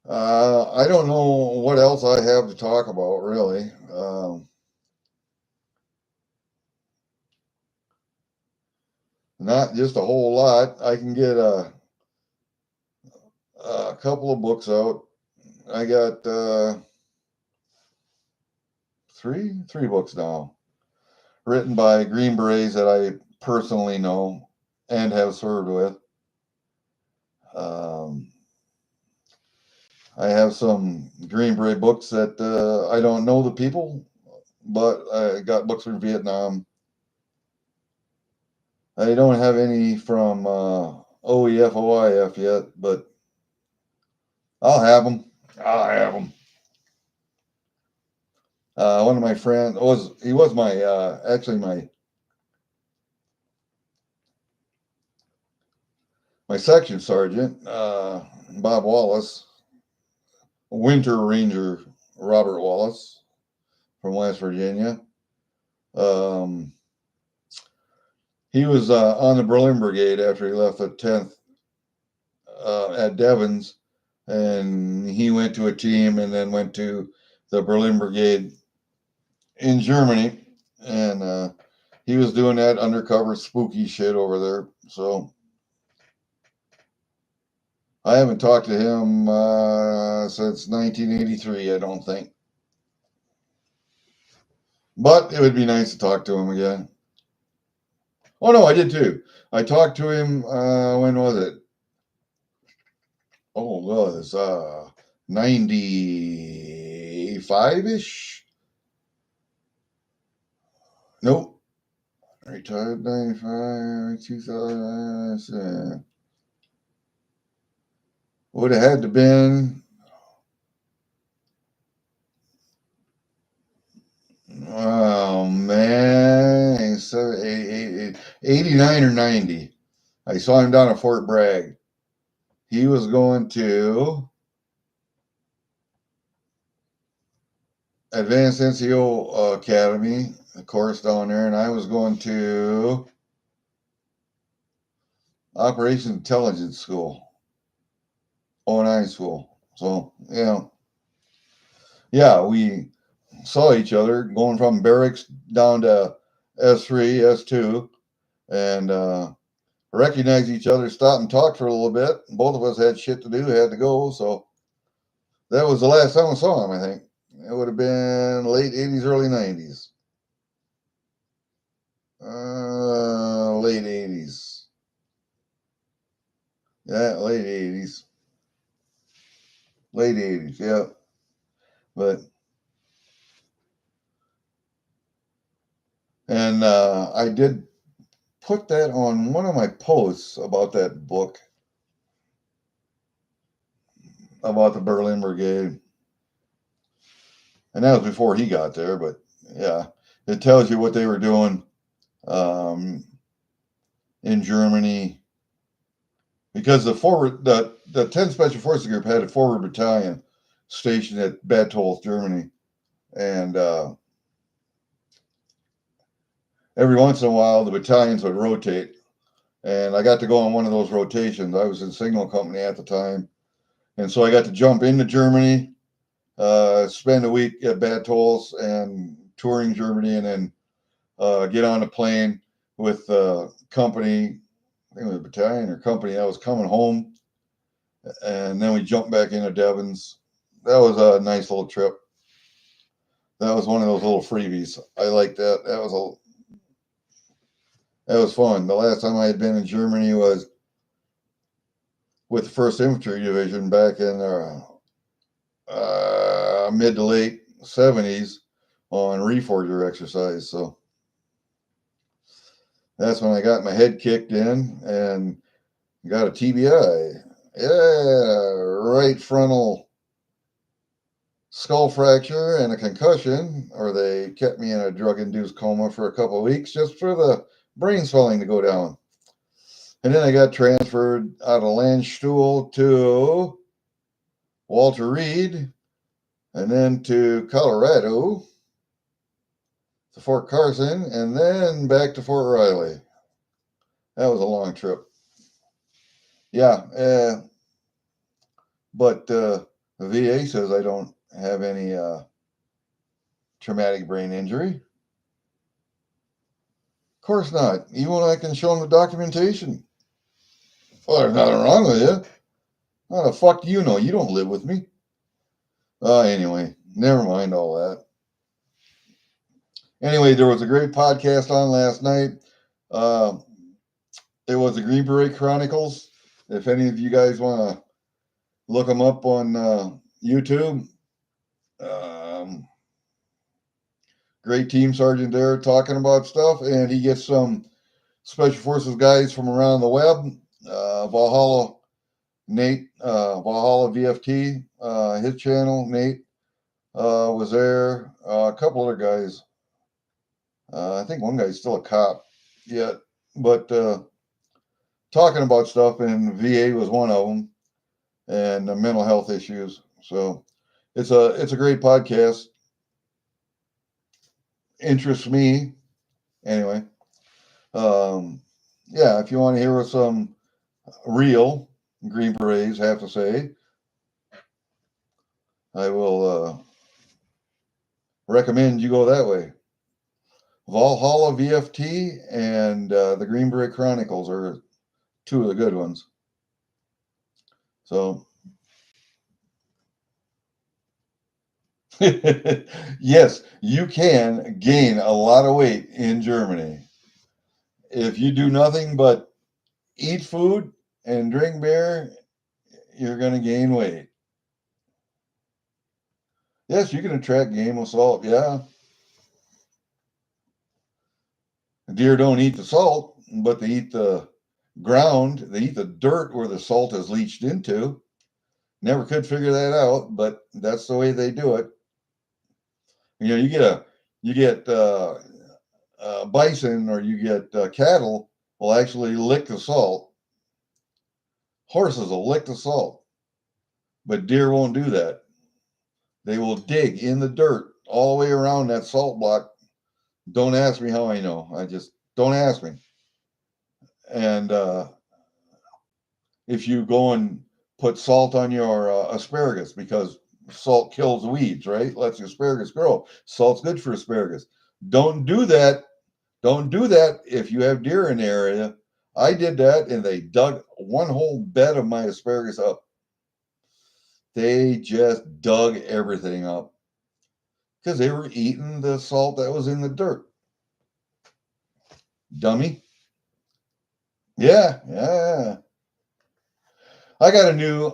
I don't know what else I have to talk about, really. Not just a whole lot. I can get a couple of books out. I got three books now, written by Green Berets that I personally know and have served with. I have some Green Beret books that I don't know the people, but I got books from Vietnam. I don't have any from OEF, OIF yet, but I'll have them. One of my friends was my actually my section sergeant, Bob Wallace, Winter Ranger Robert Wallace from West Virginia. He was on the Berlin Brigade after he left the 10th at Devens, and he went to a team and then went to the Berlin Brigade in Germany, and he was doing that undercover spooky shit over there. So I haven't talked to him since 1983, I don't think. But it would be nice to talk to him again. Oh, no, I did too. I talked to him, when was it? Oh, well, it's 95-ish. Nope. Retired 95, 2000. Would have had to been, oh man, 89 or 90. I saw him down at Fort Bragg. He was going to Advanced NCO Academy, of course, down there, and I was going to Operations Intelligence School, O9 school. So, yeah, we saw each other going from barracks down to S3, S2, and recognized each other, stopped and talked for a little bit. Both of us had shit to do, had to go. So that was the last time I saw him, I think. It would have been late 80s, early 90s. Late 80s. Yeah, late 80s. Late 80s, yeah. But, and I did put that on one of my posts about that book about the Berlin Brigade. And that was before he got there, but yeah, it tells you what they were doing in Germany, because the 10th Special Forces Group had a forward battalion stationed at Bad Tolz, Germany, and every once in a while the battalions would rotate, and I got to go on one of those rotations. I was in signal company at the time, and so I got to jump into Germany, spend a week at Bad Tolz and touring Germany, and then get on a plane with company, I think it was a battalion or company that was coming home, and then we jumped back into Devon's. That was a nice little trip. That was one of those little freebies. I liked that. That was fun. The last time I had been in Germany was with the First Infantry Division back in mid to late 70s on reforger exercise. So that's when I got my head kicked in and got a TBI. Yeah, right frontal skull fracture and a concussion, or they kept me in a drug-induced coma for a couple of weeks just for the brain swelling to go down. And then I got transferred out of Landstuhl to Walter Reed, and then to Colorado, to Fort Carson, and then back to Fort Riley. That was a long trip. Yeah, but the VA says I don't have any traumatic brain injury. Of course not. Even when I can show them the documentation. Well, there's nothing wrong with you. How the fuck do you know? You don't live with me. Anyway, never mind all that. Anyway, there was a great podcast on last night. It was the Green Beret Chronicles. If any of you guys want to look them up on YouTube, great team sergeant there talking about stuff, and he gets some Special Forces guys from around the web. Valhalla Nate, Valhalla VFT, his channel, Nate was there. A couple other guys. I think one guy's still a cop yet, but talking about stuff, and VA was one of them, and mental health issues. So it's a great podcast. Interests me anyway. Yeah, if you want to hear some real Green Berets have to say, I will recommend you go that way. Valhalla VFT and the Green Beret Chronicles are two of the good ones. So, yes, you can gain a lot of weight in Germany. If you do nothing but eat food and drink beer, you're going to gain weight. Yes, you can attract game with salt. Yeah. Deer don't eat the salt, but they eat the ground. They eat the dirt where the salt is leached into. Never could figure that out, but that's the way they do it. You know, you get bison or you get cattle will actually lick the salt. Horses will lick the salt, but deer won't do that. They will dig in the dirt all the way around that salt block. Don't ask me how I know. I just don't ask me. And if you go and put salt on your asparagus, because salt kills weeds, right? Lets your asparagus grow. Salt's good for asparagus. Don't do that. Don't do that if you have deer in the area. I did that and they dug one whole bed of my asparagus up. They just dug everything up because they were eating the salt that was in the dirt. Dummy. Yeah, yeah. I got a new,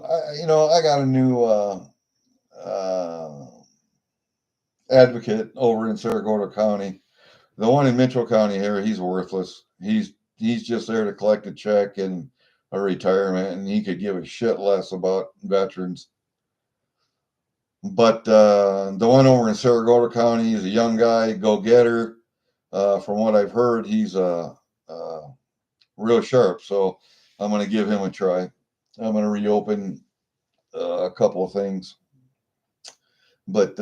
advocate over in Sarasota County. The one in Mitchell County here, he's worthless. He's just there to collect a check and a retirement, and he could give a shit less about veterans. But the one over in Sarasota County is a young guy, go-getter. From what I've heard, he's real sharp. So I'm going to give him a try. I'm going to reopen a couple of things. But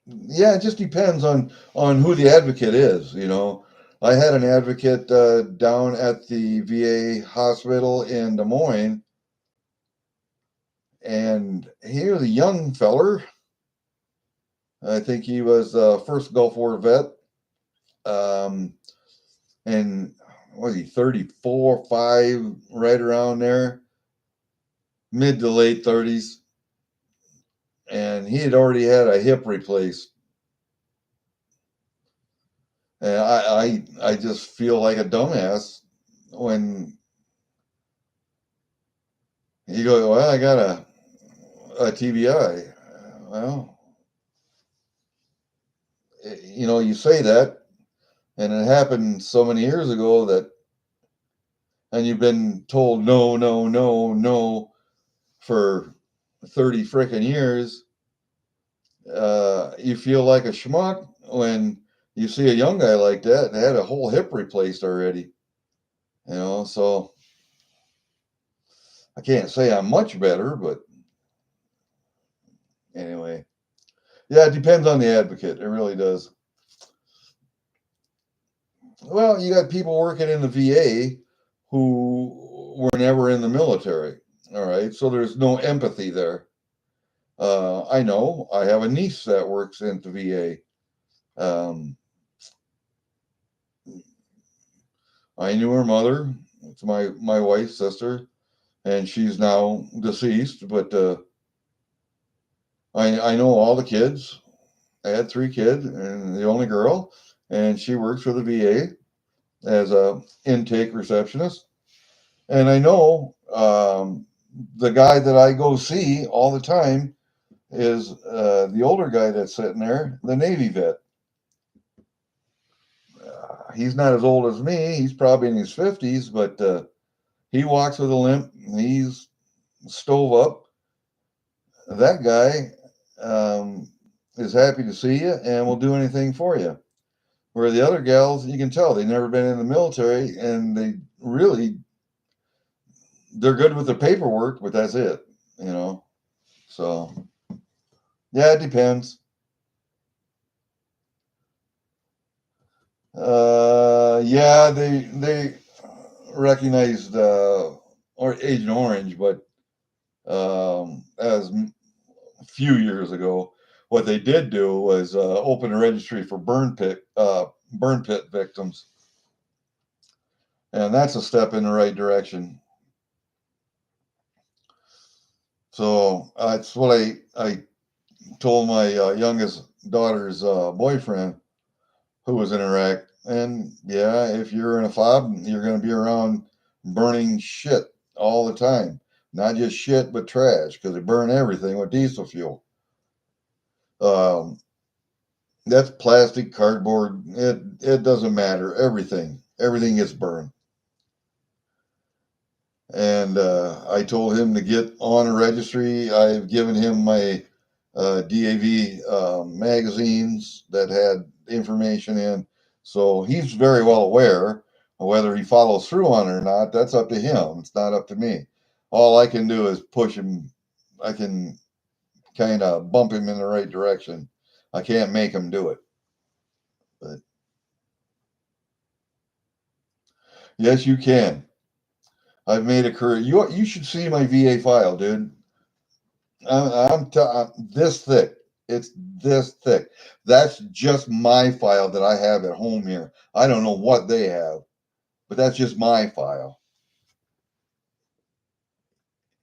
yeah, it just depends on who the advocate is. You know, I had an advocate down at the VA hospital in Des Moines, and he was a young feller. I think he was first Gulf War vet, and was he 34, 5, right around there, mid to late 30s, and he had already had a hip replaced. And I just feel like a dumbass when you go, well, I got a TBI. Well, you know, you say that, and it happened so many years ago that, and you've been told no, no, no, no for 30 freaking years. You feel like a schmuck when you see a young guy like that and had a whole hip replaced already. You know, so I can't say I'm much better, but anyway. Yeah, it depends on the advocate. It really does. Well, you got people working in the VA who were never in the military. All right. So there's no empathy there. I know I have a niece that works in the VA. Um, I knew her mother. It's my wife's sister, and she's now deceased. But I know all the kids. I had 3 kids, and the only girl, and she works for the VA as a intake receptionist. And I know the guy that I go see all the time is the older guy that's sitting there, the Navy vet. He's not as old as me. He's probably in his 50s, but he walks with a limp. He's stove up. That guy is happy to see you and will do anything for you. Where the other gals, you can tell they've never been in the military, and they're good with the paperwork, but that's it, you know. So yeah, it depends. Yeah, they recognized or Agent Orange, but as a few years ago, what they did do was open a registry for burn pit victims, and that's a step in the right direction. So that's what I told my youngest daughter's boyfriend, who was in Iraq. And yeah, if you're in a fob, you're going to be around burning shit all the time. Not just shit, but trash, because they burn everything with diesel fuel. Um, that's plastic, cardboard. It doesn't matter. Everything gets burned. And I told him to get on a registry. I've given him my DAV magazines that had information in. So he's very well aware. Whether he follows through on it or not, that's up to him. It's not up to me. All I can do is push him. I can kind of bump him in the right direction. I can't make him do it. But yes, you can. I've made a career. You should see my VA file, dude. I'm this thick. It's this thick. That's just my file that I have at home here. I don't know what they have, but that's just my file.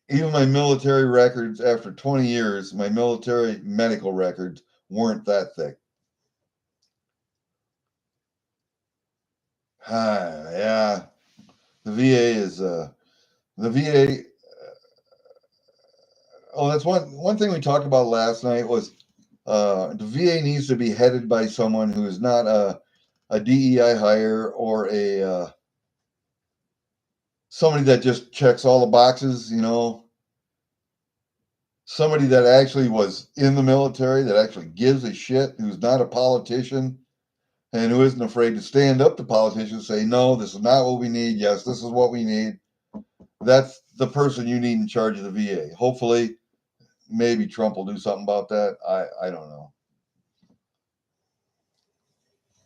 Even my military records, after 20 years, my military medical records weren't that thick. Yeah, the VA is the VA. Oh, that's one thing we talked about last night was the VA needs to be headed by someone who is not a DEI hire or a somebody that just checks all the boxes, somebody that actually was in the military, that actually gives a shit, who's not a politician, and who isn't afraid to stand up to politicians and say, no, this is not what we need. Yes, this is what we need. That's the person you need in charge of the VA. Hopefully, maybe Trump will do something about that. I don't know.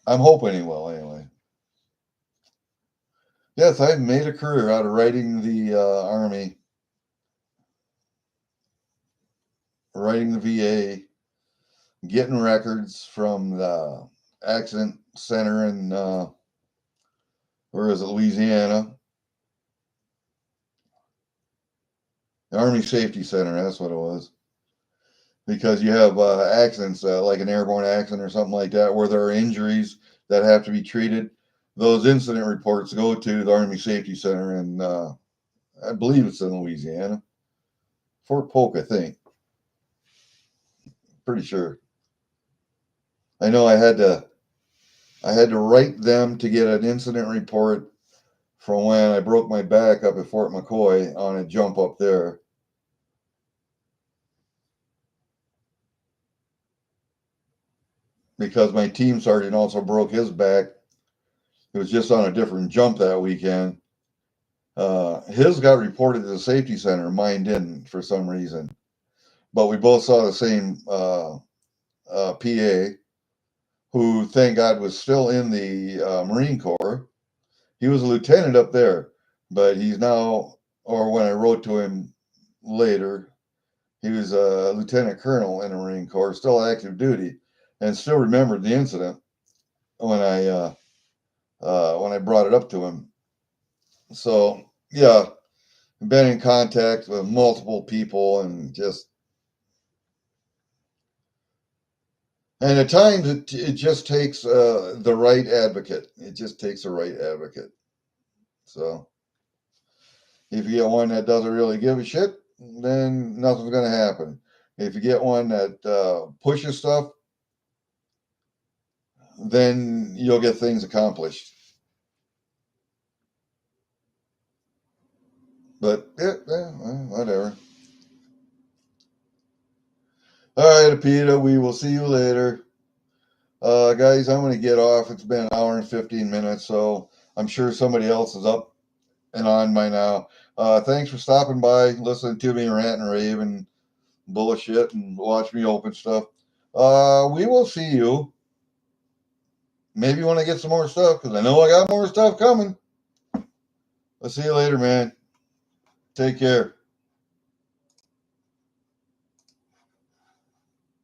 I'm hoping he will anyway. Yes, I've made a career out of writing the Army, writing the VA, getting records from the accident center in where is it, Louisiana, the Army Safety Center. That's what it was. Because you have accidents like an airborne accident or something like that, where there are injuries that have to be treated. Those incident reports go to the Army Safety Center, and I believe it's in Louisiana, Fort Polk, I think. Pretty sure. I know I had to write them to get an incident report from when I broke my back up at Fort McCoy on a jump up there. Because my team sergeant also broke his back. It was just on a different jump that weekend. His got reported to the safety center. Mine didn't for some reason. But we both saw the same PA, who, thank God, was still in the Marine Corps. He was a lieutenant up there, but he's now, or when I wrote to him later, he was a lieutenant colonel in the Marine Corps, still active duty, and still remembered the incident when I brought it up to him. So yeah, been in contact with multiple people, and at times it just takes the right advocate. It just takes a right advocate. So if you get one that doesn't really give a shit, then nothing's going to happen. If you get one that pushes stuff, then you'll get things accomplished. But yeah, whatever. All right, Apita, we will see you later. Guys, I'm going to get off. It's been an hour and 15 minutes, so I'm sure somebody else is up and on by now. Thanks for stopping by, listening to me rant and rave and bullshit and watch me open stuff. We will see you maybe when I get some more stuff, because I know I got more stuff coming. I'll see you later, man. Take care.